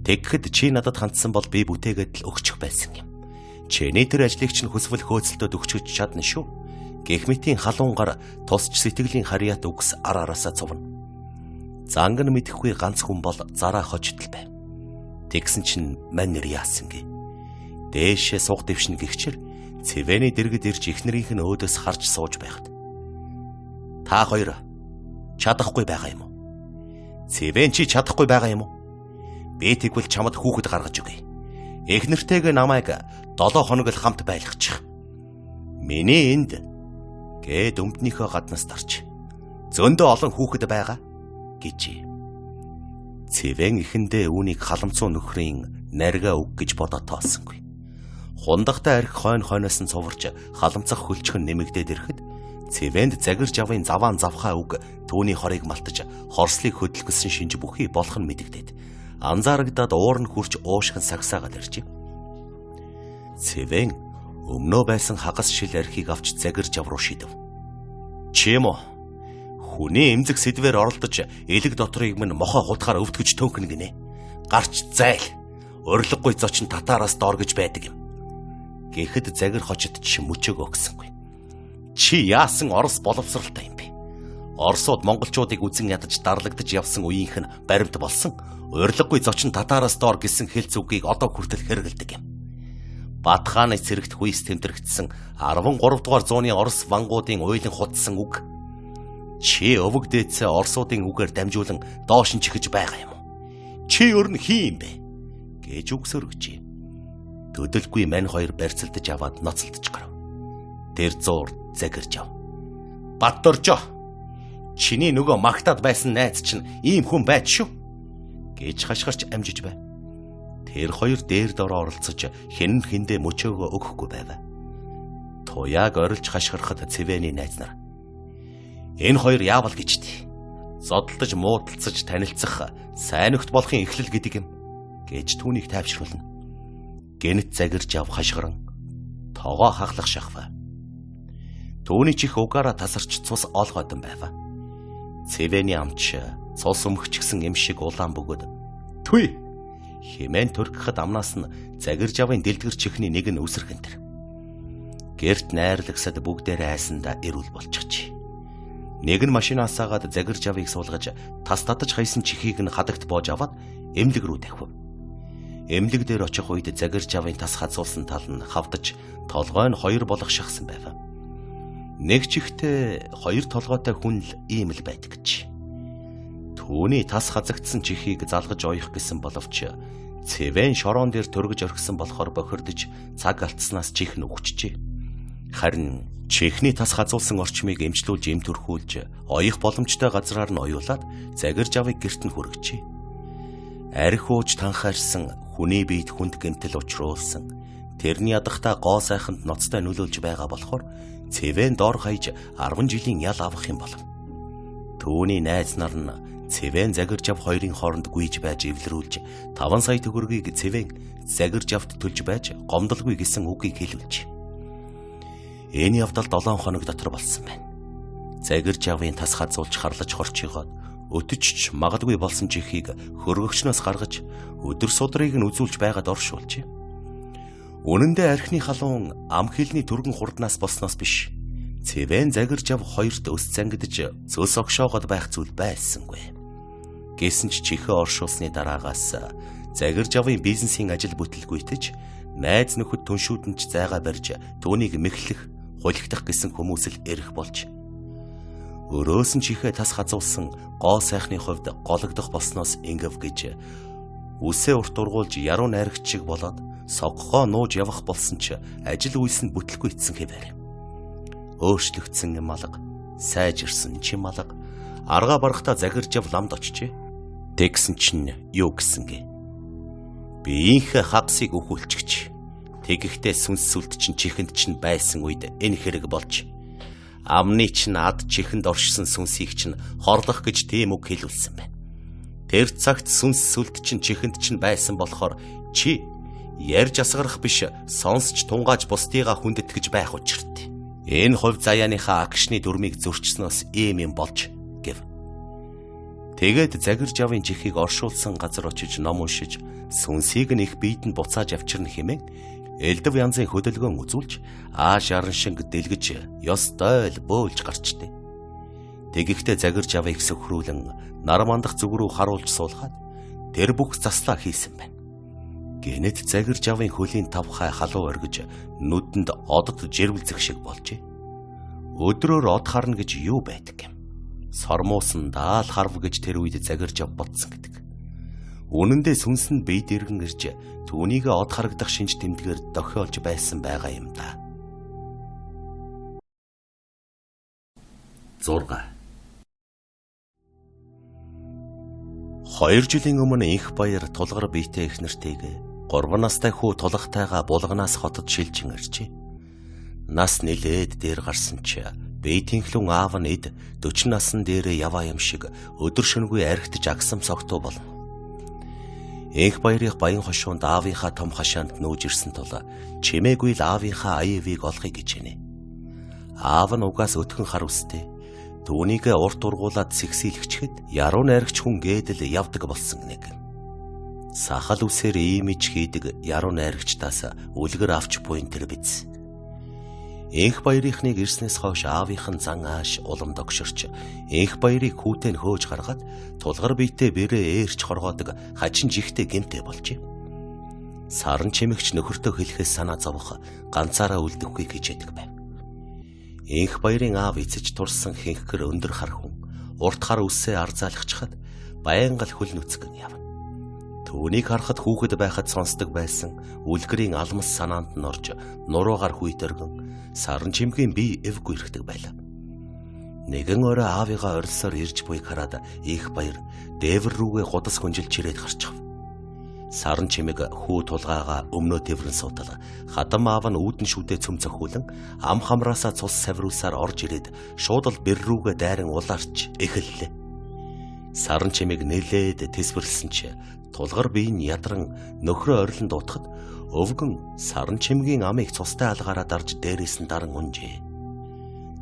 Тэгэхэд чи надад хандсан бол би бүтээгээд л өгчих байсан юм. Чиний тэр ажлыг чинь хүсвэл хөөцөлтөд өгчөж чадна шүү. Гэх мэтийн халуунгаар тусч сэтгэлийн харьяат үгс араасаа цувна. Занган мэдэхгүй ганц хүн бол зараа хочтол байв. Тэгсэн чинь мань нэр яасан гээ. Дээшээ суг дэвшин гихчээр Цэвэний дэргэд ирж эхнэрийнх нь өөдөөс харж сууж байхад та хоёр чадахгүй байгаа юм уу? Цэвэн чи чадахгүй байгаа юм уу? Би тэгвэл чамд хүүхэд гаргаж өгье. Эхнэртэйгээ намайг 7 хоног л хамт байлгачих. Миний энд гээд өмднийхөө гаднаас тарч зөндөө олон хүүхэд байгаа гэж. Цэвэн эхэндээ үүнийг халамцуу нөхрийн нарга үг гэж бодоод тоосонгүй. Хундагтай арх хойноос нь цуварж халамцах хөлчгөн нэмэгдээд ирэхэд Цэвэнд загирж авын заваан завхаа үг түүний хорыг малтаж хорслыг хөдөлгөсөн шинж бүхий болох нь мэдэгдээд анзаарагдаад уур нь хурч уушгин сагсаагаад иржээ. Цэвэн өмнөө байсан хагас шил архийг авч загирж ав руу шидэв. Чи юм уу? Хүний эмзэг сэдвээр оролдож элэг дотрыг минь мохоо хутгаар өвтгөж төөнхнө гинэ. Гарч зайл. Урилгагүй зочин татаараас доор гэж байдаг юм. Гэхэд загир хочод чи мөчөг өгсөнгүй. Чи яасан Орос боловсралтай юм бэ? Оросууд монголчуудыг үзэн ядаж дарлагдаж явсан үеийнх нь баримт болсон. Урилгагүй зочин татаараас доор гэсэн хэлц үгийг одоо хүртэл хэрэгэлдэг юм. Батхааны цэрэгт хүйс тэмдэрэгдсэн 13 дугаар зууны Орос вангуудын уйлан хутсан үг. Чи өвөг дээдсээ Оросуудын үгээр дамжуулан доош нь чихэж байгаа юм уу? Чи өөр нь хий юм бэ? Гэж үгсөргөж. Төдөлгүй мань хоёр барьцалдаж аваад ноцолдож гарав. Тэр зуур загирж ав. Баттөржөө. Чиний нөгөө магтаад байсан найз чинь ийм хүн байд шүү. Гэж хашгирч амжиж байв. Тэр хоёр дээр дороо оролцож хэн хэндээ мөчөөгөө өгөхгүй байв. Туяаг орилж хашгирахад Цэвэний найз нар энэ хоёр яавал гэжтэй. Зодтолдож муудалцаж танилцах сайн нөхд болохын эхлэл гэдэг юм гэж түүнийг тайвшруулна. Гэнэт загирж ав хашгиран тоогоо хахлах шахав. Түүний чих угаараа тасарч цус олгойдон байв. Цэвэний амч цус өмгчгсэн юм шиг улаан бөгөөд "Түй" хэмээн төрөхөд амнаас нь загирж авын дэлдгэр чихний нэг нь үсэрхэн тэр. Гэрт найрлагсад бүгдээрээ айсандаа эрүүл болчихжээ. Нэг нь машинаас агаад загирж авыг суулгаж тас татаж хайсан чихийг нь хадагт боож аваад эмнэлэг рүү тавив. Эмнэлэг дээр очих үед загирж авын тас хазуулсан тал нь хавдаж толгой нь хоёр болох шахсан байв. Нэг чихтэй хоёр толгойтой хүн л ийм л байдаг гэж. Түүний тас хазагдсан чихийг залгаж оёх гэсэн боловч Цэвэн шороон дээр төргөж орхисон болохоор бохирдож цаг алдснаас чих нь өгчжээ. Харин чихний тас хазуулсан орчмыг эмчлүүлж эмтөрхүүлж оёх боломжтой газраар нь оюулаад загирж авыг гэрт нь хүргэжээ. Арх ууж танхаарсан хүний биед хүнд гэмтэл учруулсан Тэрний ядахта гоо сайханд ноцтой нөлөөлж байгаа болохоор Цэвэн дор хаяж 10 жилийн ял авах юм болно. Түүний найз нар нь Цэвэн Загиржав хоёрын хооронд гүйж байж эвлэрүүлж 5 сая төгрөгийг Цэвэн Загиржавд төлж байж гомдолгүй гэсэн үгийг хэлүүлж. Энэ явдал 7 хоног дотор болсон байна. Загиржавын тас хазуулж харлаж хорчигоод өтөжч магадгүй болсон чихийг хөргөгчнөөс гаргаж өдөр судрыг нь үзүүлж байгаад оршуулж. Үнэн дээр архины халуун ам хэлний түргэн хурднаас болсноос биш. Цэвэн Загиржав хоёрт өс зангидж цөс огшоогоод байх зүйл байсангүй. Гэсэн ч чихээ оршуулсны дараагаас Загиржавын бизнесийн ажил бүтэлгүйтэж найз нөхөд түншүүдэн ч зайгаа барьж түүнийг мэхлэх, хулигдах гэсэн хүмүүс л эрэх болж. Өрөөс нь чихээ тас хазуулсан гоо сайхны хувьд гологдох болсноос ингэв гэж үсээ урт ургуулж яруу найрагч шиг болоод соггоо нууж явах болсон ч ажил үйлс нь бүтлгүй ицсэн хэвээр. Өөрчлөгдсөн юм алга, сайжирсан чим алга, арга барахта Загиржав ламд очжээ. Тэгсэн чинь юу гэсэнгээ? Биеийнхээ хагсыг өхүүлчихч. Тэгэхдээ сүнс сүлд чинь чихэнд чинь байсан үед энэ хэрэг болж. Амны чинь ад чихэнд оршсон сүнсийг чинь хорлох гэж тийм үг хэлүүлсэн байна. Тэр цагт сүнс сүлд чинь чихэнд чинь байсан болохоор чи ярьж асгарах биш сонсч тунгааж бусдыгаа хүндэтгэж байх учиртай. Энэ хувь заяаныхаа агшны дүрмийг зөрчснөөс ийм юм болж гэв. Тэгээд Загиржавын чихийг оршуулсан газар очиж ном уншиж сүнсийг нь их биед нь буцааж авчирна хэмээн элдв янзын хөдөлгөөн үзүүлж ааш аран шиг дэлгэж ёстой л бөөлж гарчтэй. Тэгэхдээ Загиржавыг сөхрүүлэн нар мандах зүг рүү харуулж суулгаад тэр бүх заслаа хийсэн байна. Гэнэт Загиржавын хөлийн тавхай халуу оргиж нүдэнд одод жирвэлзэх шиг болжээ. Өдрөөр од харна гэж юу байдаг юм? Сормуусан даал харв гэж тэр үед Загиржав бодсон гэдэг. Үнэн дээр сүнс нь бие дэргэн ирж түүнийг од харагдах шинж тэмдгээр дохиолж байсан байгаа юм да. 6. 2 жилийн өмнө инх баяр тулгар биетэй их нартыг 3 настай хүү тулгатайгаа булганаас хотод шилжин иржээ. Нас нилээд дээр гарсан ч бие тэнхлэн аав нь эд 40 насн дээрээ яваа юм шиг өдөр шөнөгүй архитж агсам согтуу болно. Инх баярыг баян хошуунд аавынхаа том хашаанд нүүж ирсэн тул чимээгүй л аавынхаа аяавыг олохыг гэж хийнэ. Аав нь угаас өтгөн хар үстэй. Түүнийг урт ургуулад сэгсийлгчхэд яруу найрагч хүн гэдэл явдаг болсон нэг. Сахал үсээр имиж хийдэг яруу найрагчтаас үлгэр авч буйн тэр биз. Инх баярынхныг ирснээс хойш аавынх нь зан ааш улам догширч инх баярыг хүүтэй нь хөөж гаргаад тулгар биетэй бэрээ ээрч хоргоодог хачин жигтэй гэмтэй болжээ. Саран чимэгч нөхөртөө хэлэхээс санаа зовох ганцаараа үлдэхгүй гэж яддаг байв. Инх баярын аав эцэж турсан хинхгэр өндөр хар хүн урт хар үсээ арзаалгачхад байнга л хөл нүцгэн явна. Түүнийг харахад хүүхэд байхад сонсдог байсан үлгэрийн алмас санаанд нь орж нуруугаар хүйтэргэн саран чимгийн бие эвгүй ирэхдэг байлаа. Нэгэн орой аавыгаа орилсоор ирж буйг хараад их баяр дээвэр рүүгээ гудас хүнжилж ирээд гарчав. Саран чимэг хүү тулгаагаа өмнөө тэврэн суудал хадам аав нь үүдэн шүдээ цөм цохиулан ам хамраасаа цус савируулсаар орж ирээд шууд л бэр рүүгээ дайран улаарч эхэллээ. Саран чимэг нэлээд тэсвэрлсэн ч тулгар бие нь ядран нөхрөө орилонд утахад өвгөн саран чимгийн амыг цустай алгаараа дарж дээрээс нь даран унжээ.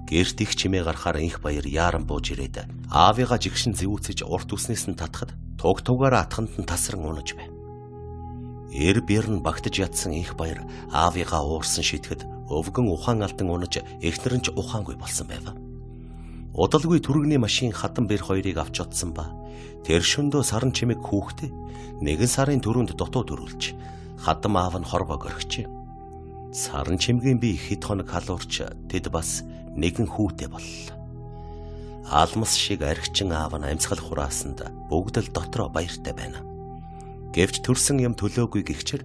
Гэрт их чимээ гарахаар инх баяр яаран бууж ирээд аавыгаа жигшин зэвүүцэж урт үснээс нь татахад туг тугаараа атханд нь тасран унаж байв. Эр бэр нь багтаж ятсан инх баяр аавыгаа уурсан шитгэд өвгөн ухаан алдан унаж эхнэр нь ч ухаангүй болсон байв. Удалгүй түргний машин хатан бэр хоёрыг авч утсан ба тэр шөндөө саран чимэг хүүхдээ 1 сарын 4-нд дутуу дөрүүлж хадам аав нь хорвоо горхичээ. Саран чимгийн бие хэд хоног халуурч тэд бас нэгэн хүүтэй боллоо. Алмас шиг архичин аав нь амьсгал хураасанд бүгд л дотроо баяртай байна. Гэвч төрсөн юм төлөөгүй гихчээр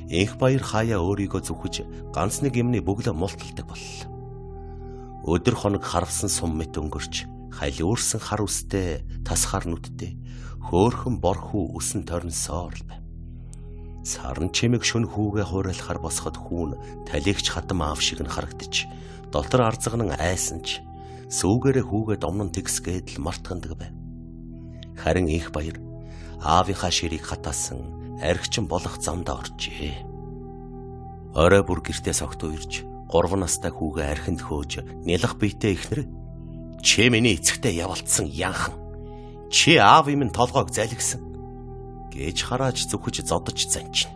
инх баяр хаяа өөрийгөө зүхэж ганц нэг юмны бүглөө мулталдаг боллоо. Өдөр хоног харвсан сум мэт өнгөрч халиурсан хар үстэй тас хар нүдтэй хөөхөн борхуу үсэн торнсоор байв. Саран чимэг шүн хүүгээ хуурайлахаар босоход хүүн талигч хатам аав шиг нь харагдаж, дотор арзагнан айсанч сүүгээрээ хүүгээ домнон тэгсгээд л мартгандаг байв. Харин их баяр аавынхаа ширийг хатаасан архичин болох замдаа оржээ. Орой бүр гэртээ согтуу ирж 3 настай хүүгээ архинд хөөж нялх биетэй ихнэр чи миний эцэгтэй явалтсан янхан. Чи аав юм толгойг залгисан гэж харааж зүхэж зодож занчна.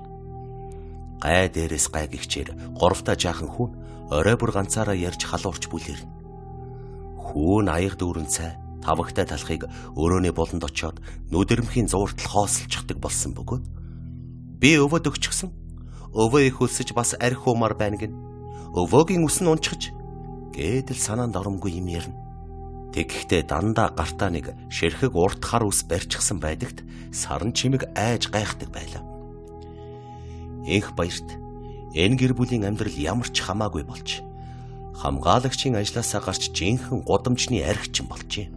Гай дээрээс гай гихчээр 3 жаахан хүн орой бүр ганцаараа ярьж халуурч бүлэрнэ. Хүүн аяг дүүрэн цай 5 талхыг өрөөний болонд очиод нүдэрмхийн зууртал хоосолчихдаг болсон бөгөөд би өвөд өгчихсөн. Өвөө их өлсөж бас арх уумаар байна гин. Өвөөгийн үс нь унчиж гэдэл санаанд оромгүй юм ярина. Тэгэхдээ дандаа гартаа нэг ширхэг урт хар ус барьчихсан байдагт саран чимэг айж гайхдаг байлаа. Энх баярт энэ гэр бүлийн амьдрал ямар ч хамаагүй болж хамгаалагчийн ажлаасаа гарч жинхэнэ гудамжны архичин болжээ.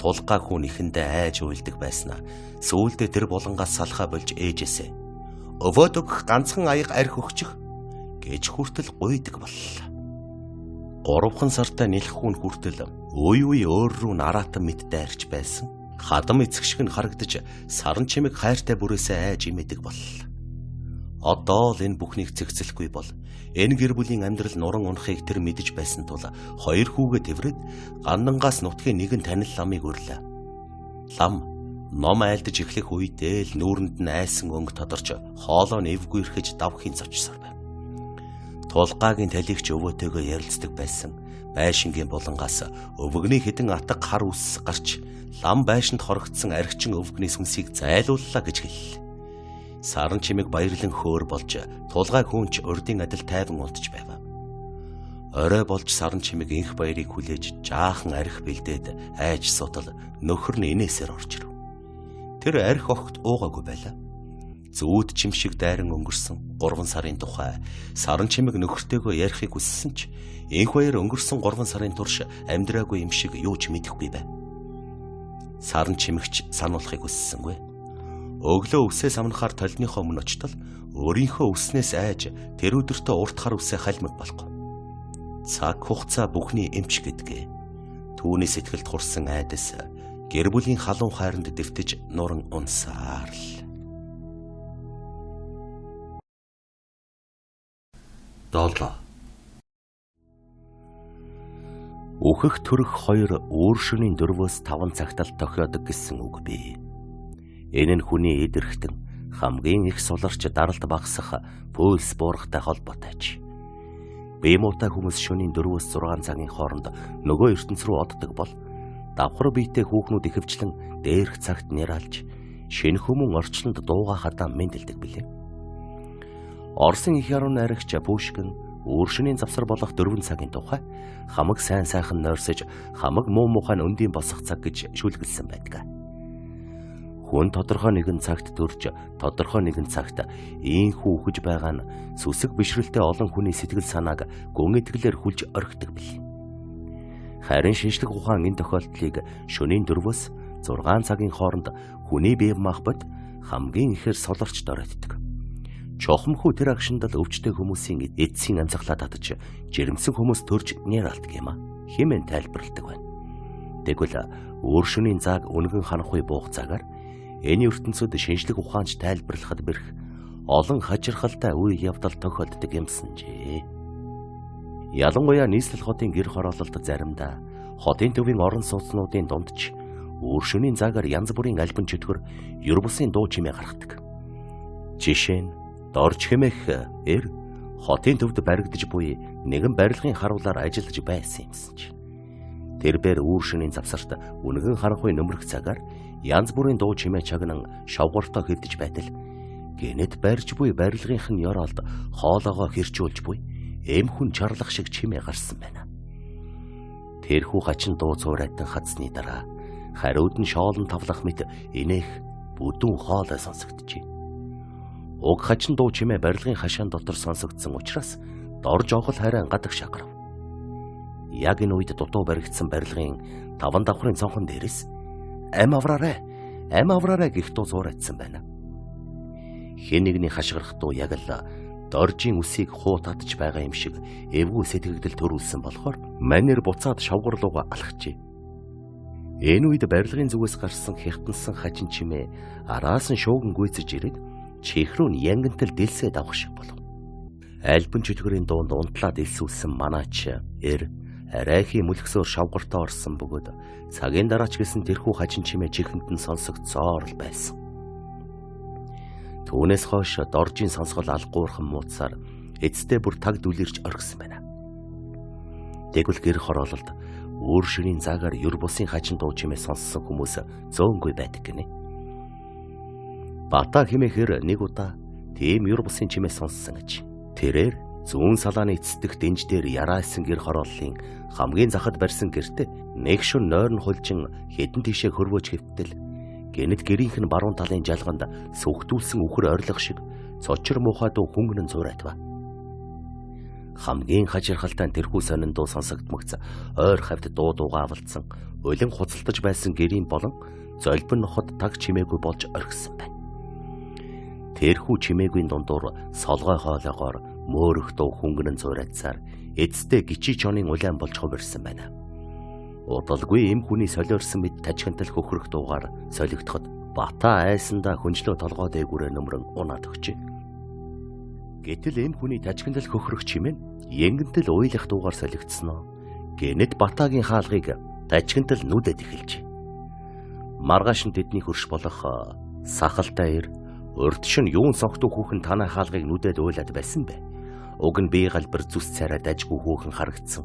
Тулгаа хүн ихэндээ айж уйлдаг байснаа сүүлдээ тэр булангаас салхаа болж ээжээсээ өвөөд өгөх ганцхан аяг арх өгчих гэж хүртэл гуйдаг боллоо. 3 сартай нэлэх хүн хүртэл үе өөр рүү нараатан мэд дайрч байсан. Хадам эцэг шиг нь харагдаж саран чимэг хайртай бүрээсээ айж имэдэг боллоо. Одоо л энэ бүхнийг цэгцэлэхгүй бол энэ гэр бүлийн амьдрал нуран унахыг тэр мэдэж байсан тул 2 хүүгээ тэврээд гандангаас нутгийн нэгэн танил ламыг өрлөө. Лам ном айлдаж эхлэх үедээ л нүүрэнд нь айсан өнгө тодорч хоолоо нэвгүй ирэхэж давхын зочсоор байв. Тулгаагийн талигч өвөөтэйгөө ярилцдаг байсан байшингийн булангаас өвгөний хідэн атга хар үс гарч лам байшинд хорогдсон архичин өвгөний сүнсийг зайлууллаа гэж хэллээ. Саран чимэг баярлан хөөр болж тулгай хүнч урдын адил тайван унтж байв. Орой болж саран чимэг инх баярыг хүлээж жаахан арх бэлдээд айж сутал нөхөр нь инээсээр орж ирв. Тэр арх огт уугаагүй байлаа. Зүүд чим шиг дайран өнгөрсөн 3 сарын тухай саран чимэг нөхөртэйгөө ярихыг хүссэн ч энх баяр өнгөрсөн 3 сарын турш амьдраагүй юм шиг юу ч мэдэхгүй байв. Саран чимэгч сануулахыг хүссэнгүй. Өглөө үсээ самнахаар толныхоо өмнө очтол өөрийнхөө үснээс айж тэр өдөртөө урт хар үсээ халмиг болохгүй. Цаг хугацаа бүхний эмч гэдгээ. Түүний сэтгэлд хурсан айдас гэр бүлийн халуун хайранд дэвтэж нуран унсаар л. Долоо. Үхэх төрөх 2 өөр шөнийн 4-өөс 5 цагт л тохиодог гэсэн үг бий. Энэ нь хүний эдэрхтэн хамгийн их суларч даралт багасах пульс буурахтай холбоотой. Бие муутай хүмүүс шөнийн 4-өөс 6 цагийн хооронд нөгөө ертөнц рүү оддог бол давхар биетэй хүүхнүүд ихэвчлэн дээрх цагт нэралж шинэ хүмүүн орчлонд дуугаахадаа мэндэлдэг билээ. Оросын их яруу найрагч Пушкин өөршөнийн завсар болох 4 цагийн тухай хамаг сайн сайхан нойрсож хамаг муу мухай нь өндийн босох цаг гэж шүлгэлсэн байдаг. Хүн тодорхой нэгэн цагт төрж тодорхой нэгэн цагт ийхүү үхэж байгаа нь сүсэг бишрэлтэй олон хүний сэтгэл санааг гүн итгэлээр хүлж орхидог бил. Харин шинжлэх ухаан энэ тохиолдлыг шөнийн 4-өөс 6 цагийн хооронд хүний бие махбод хамгийн ихээр солорч доройтдог. Чухамхүү тэр агшиндал өвчтэй хүмүүсийн эцсийн амьсгалаа татаж жирэмсэн хүмүүс төрж нэралдаг юм а хэмээн тайлбарладаг байна. Тэгвэл өөр шөнийн зааг өнгөн ханахгүй буух цагаар энэ ертөнцид шинжлэх ухаанч тайлбарлахад бэрх олон хачирхалтай үе явдал тохиолддог юмсан жээ. Ялангуяа нийслэл хотын гэр хороололд заримдаа хотын төвийн орон сууцнуудын дунд ч өөр шөнийн заагаар янз бүрийн альбан чөтгөр ер бусын дуу чимээ гаргадаг. Жишээ нь дорж хэмэх хотын төвд баригдаж буй нэгэн барилгын харуулаар ажиллаж байсан юмсан ч. Тэрээр үүр шөнийн завсарт үнгэн харанхуй нөмрөх цагаар янз бүрийн дуу чимээ чагнан шавгууртаа хилдэж байтал гэнэт барьж буй барилгынх нь ёроолд хоолоогоо хэрчүүлж буй эм хүн чарлах шиг чимээ гарсан байна. Тэрхүү хачин дуу цуурайтан хадсны дараа хариуд нь шоолон тавлах мэт инээх бүдүүн хоолой сонсогдчихэ. Уг хачин дуу чимээ барилгын хашаан дотор сонсогдсон учраас дорж огол харин гадаг шагарав. Яг энэ үед дутуу баригдсан барилгын 5 давхрын цонхон дээрээс ам авраарай гэх дуу зуурайтсан байна. Хэн нэгний хашгирхдуу яг л доржийн үсийг хуу татж байгаа юм шиг эвгүй сэтгэгдэл төрүүлсэн болохоор манер буцаад шавгар руугаа алхажээ. Энэ үед барилгын зүгээс гарсан хятансан хажин чимээ араас нь шууган гүйцэж ирээд чих рүү янгантал дэлсээд авах шиг болов. Альбан чөтгөрийн дуунд унтлаад элсүүлсэн манаач арайхийн мөлгсөөр шавгартаа орсон бөгөөд цагийн дараач гэсэн тэрхүү хажин чимээ чихэнд нь сонсогдсоор л байсан. Түүнээс хойш доржийн сонсгол алгуурхан мууцаар эцэстээ бүр таг дүлэрч оргисон байна. Тэгвэл гэр хороололд өөр шөнийн заагаар юр бусын хажин дуу чимээ сонссон хүмүүс зөөнгүй байдаг гинэ. Бата хэмээхэр нэг удаа тийм юр бусын чимээ сонссон гэж. Тэрээр зүүн салааны эцэстэх дэнж дээр яраасан гэр хорооллын хамгийн захад барьсан гэртээ нэг шөнө нойрон хулжин хэдэн тишээ хөрвөөж хэвтэл гэнэт гэрийнх нь баруун талын жалганд сүхтүүлсэн үхэр орилго шиг цочор муухай дуу хөнгөн зуурайд ба. Хамгийн хажирхалтай тэрхүү сонин дуу сонсогдмогц ойр хавьд дуу дуугаа авалцсан улин хуцалтаж байсан гэрийн болон золбин ноход таг чимээгүй болж орхисон байна. Тэрхүү чимээгийн дундуур солгой хоолоогоор мөөрөх дуу хөнгөн зуурайдсаар эцэстээ гичи чонын улаан болж хувирсан байна. Удалгүй эм хүний солиорсон мэд тажхантал хөхрөх дуугаар солигдоход бата айсандаа хүнчлөө толгой дээгүүрээ нөмрөн унаад өгчээ. Гэтэл эм хүний тажхантал хөхрөх чимээ янгантал уйлах дуугаар солигдсноо гэнэт батагийн хаалгыг тажхантал нүдэд эхэлжээ. Маргааш нь тэдний хөрш болох сахалтай урдшин юун сонгодог хүүхэн танай хаалгыг нүдэд уйлаад байсан бэ? Уг нь бие галбар зүс царай дажгүй хүүхэн харагдсан.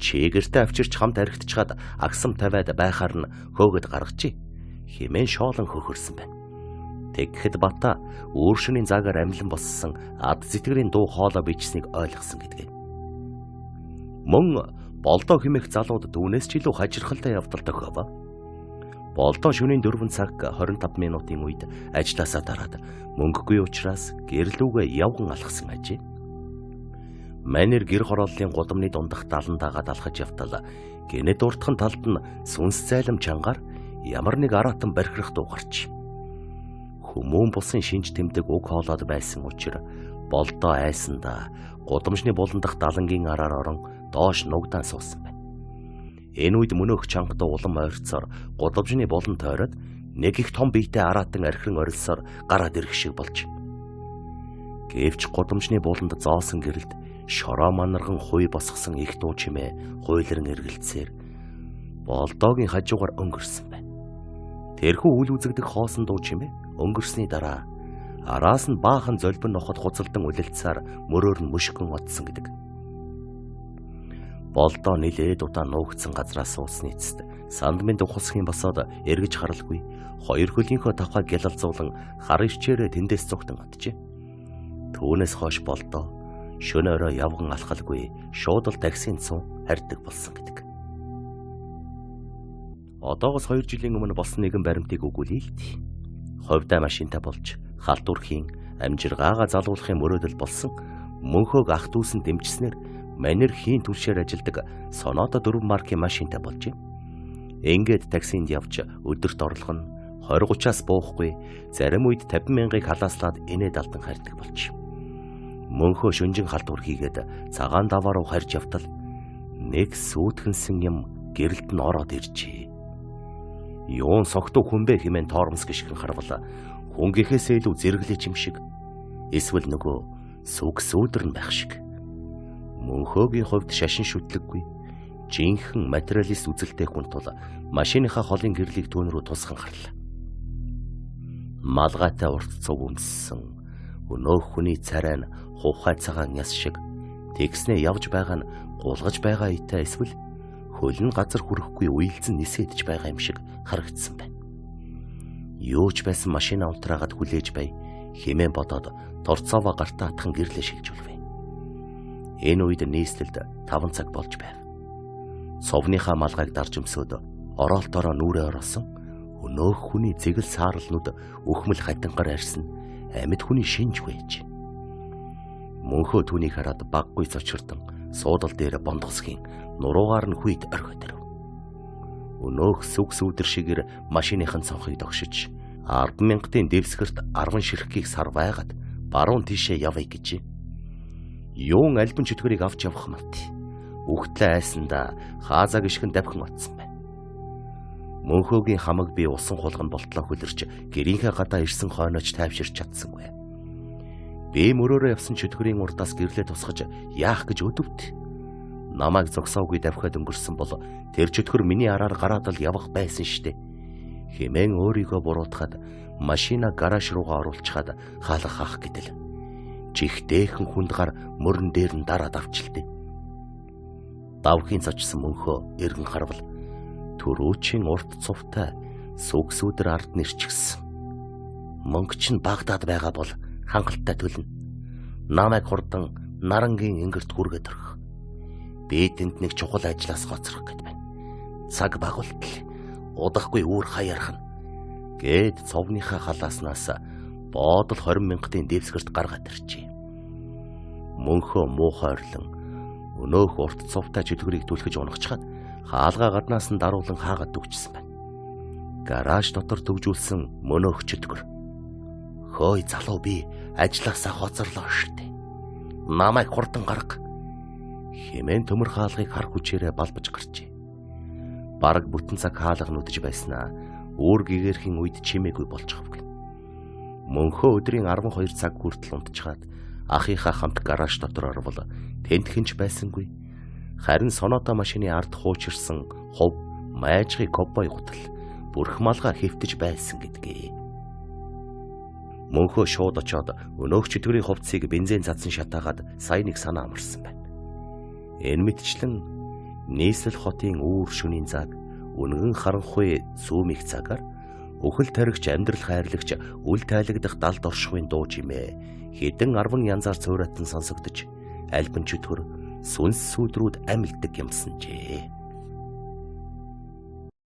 Чигэртэ авчирч хамт архитчаад агсам тавиад байхаар нь хөөгд гаргажээ. Хэмээн шоолон хөхөрсөн байна. Тэгэхэд бата өөр шөнийн заагаар амлан боссон ад зэтгэрийн дуу хоолой бичсэнийг ойлгосон гэдгээ. Мөн болдоо хэмээх залууд түүнээс ч илүү хажирхалтай явдал тохиов. Болдоо шөнийн 4 цаг 25 минутын үед ажилласаа дараад мөнгөгүй учраас гэрлүүгээ явган алхсан ажээ. Манер гэр хорооллын гудамны дундах далан дагаад алхаж явтал гэнэт уртхан талд нь сүнс зайлам чангаар ямар нэг аратан бархирах дуу гарч. Хүмүүн бусын шинж тэмдэг уг хоолоод байсан учраас болдоо айсандаа гудамжны буландах далангийн араар орон доош нугдаан суусан байна. Энэ үед мөнөөх чангад улам ойрцоор гудамжны булан тойроод нэг их том биетэй аратан архиран орилсоор гараад ирэх шиг болж. Гэвч гудамжны буланд зоосон гэрэлд шороо манарган хуй босгосон их дуу чимээ хуйлран эргэлцээр болдоогийн хажуугаар өнгөрсөн байна. Тэрхүү үл үзэгдэх хоосон дуу чимээ өнгөрсний дараа араас нь баахан золбин нохот хуцалдан үлэлцээр мөрөөр нь мөшгөн одсон гэдэг. Болдоо нилээд удаа нуугдсан газраас сууцны эцэст сандмын ухасхийн босоод эргэж харалгүй хоёр хөлийнхөө тавхаа гялалзуулан хар ирчээрээ тэндээс зүгтэн оджээ. Түүнээс хойш болдоо шөнө өрөө явган алхалгүй шууд л таксинд суу харьдаг болсон гэдэг. Одоогоос 2 жилийн өмнө болсон нэгэн баримтыг өгүүлээ л дээ. Ховдоо машинтай болж халдвархийн амжиргаагаа залуулахын мөрөөдөл болсон мөнхөөг ах дүүсэн дэмжснээр манер хийн түлшээр ажилдаг Соната 4 маркийн машинтай болжээ. Ингээд таксинд явж өдөрт орлого нь 20-30-аас буухгүй зарим үед 50,000-ыг халааслаад инээд алдан харьдаг болчих. Мөнхөө шүнжин халдвар хийгээд цагаан даваа руу харж явтал нэг сүйтгэнсэн юм гэрэлд нь ороод иржээ. Юун согтуу хүн бэ хэмээн тоормос гიშгэн харвал хүнгийнхээсээ илүү зэрэглэж юм шиг эсвэл нөгөө сүг сүүдэр нь байх шиг. Мөнхөөгийн хувьд шашин шүтлэггүй жинхэнэ материалист үзэлтэй хүн тул машиныхаа холын гэрлийг түүн рүү тусган харлаа. Малгайтай урт цуг үнссэн өнөөх хүний царай нь хувхай цагаан яс шиг тэгснээ явж байгаа нь гулгаж байгаа итэй эсвэл хөлн газар хүрэхгүй уйлзэн нисэдж байгаа юм шиг харагдсан байна. Юу ч байсан машина унтраагаад хүлээж бай хэмээн бодоод торцоовоо гартаа атхан гэрлээ шилжүүлвэ. Энэ үед нийслэлд 5 цаг болж байв. Совныхаа малгайг дарж өмсөд ороолтоороо нүрээ оросон өнөөх хүний зэгэл саарлнууд өхмөл хатангаар арьсан амьд хүний шинж байж. Мөнхөө түүнийг хараад баггүй цочирдон суудал дээр бондгосхийн нуруугаар нь хүйд орхиод ирв. Өнөөх сүг сүүдэр шигээр машиныхын цонхыг догшиж 10,000-ын дэвсгэрт 10 ширхгийг сар байгаад баруун тийшээ явъя гэж. Юун альбан чөтгөрийг авч явах мат. Үхтлээ айсандаа хаазаа гიშгэн давхин атсан байна. Мөнхөөгийн хамаг би усан хулганд болтлоо хөлөрч гэрийнхээ гадаа ирсэн хойноч тайвширч чадсангүй. Би мөрөөрөө явсан чөтгөрийн урдаас гэрлээ тусгаж яах гэж өдөвт. Намайг зогсоогүй давхиад өнгөрсөн бол тэр чөтгөр миний араар гараад л явах байсан штэ. Хэмээн өөрийгөө буруутгаад машина гараж руугаа оруулчихад хаалга хаах гэдэл. Чихдээхэн хүнд гар мөрөн дээр нь дараад авчилтээ. Давхин цочсон мөнхөө эргэн харвал төрөөчийн урт цувтай сүгсүүдэр ард нэрчгсэн. Мөнгө чинь Багдад байгаа бол хангалттай төлнө. Намайг хурдан нарангийн ингэрт хүргээд орох. Би тэнд нэг чухал ажлаас гоцрох гэд байна. Цаг багуултал удахгүй үүр хаярхна. Гээд цовныхаа халааснаас боодол 20,000-ын дэвсгэрт гаргаад ирчээ. Мөнхөө муухай орлон өнөөх урт цувтай чөтгөрийг түлхэж унагчхад хаалгаа гаднаас нь даруулан хаагаад дүүчсэн байна. Гараж дотор төвжүүлсэн мөнөөх чөтгөр. Хөөй залуу би ажилласаа хоцорлоо штэ. Намайг хурдан гарга. Хэмээн төмөр хаалгыг хар хүчээрээ балбаж гарчээ. Бараг бүтэн цаг хаалга нүдэж байснаа үүр гэгэрхийн үед чимээгүй болж хавг. Мөнхөө өдрийн 12 цаг хүртэл унтчихад ахыхаа хамт гараж дотор орвол тентхэнч байсангүй. Харин соноото машины ард хуучирсан хов майжгын ковбой гутал бүрх малгай хэвтэж байсан гэдгээ. Мөнхөө шууд очоод өнөөх чөтгөрийн хувцсыг бензин цадсан шатаагаад сая нэг санаа амарсан байна. Энэ мэтчлэн нийслэл хотын үүр шөнийн цаг үнгэн харанхуй сүүмих цагаар өхөл таригч амьдрал хайрлагч үл тайлагдах далд оршихуйн дуу чимээ хэдэн 10 янзаар цөөрөтөн сонсогдож альбан чөтгөр сүнс сүудрүүд амилдаг юмсанжээ.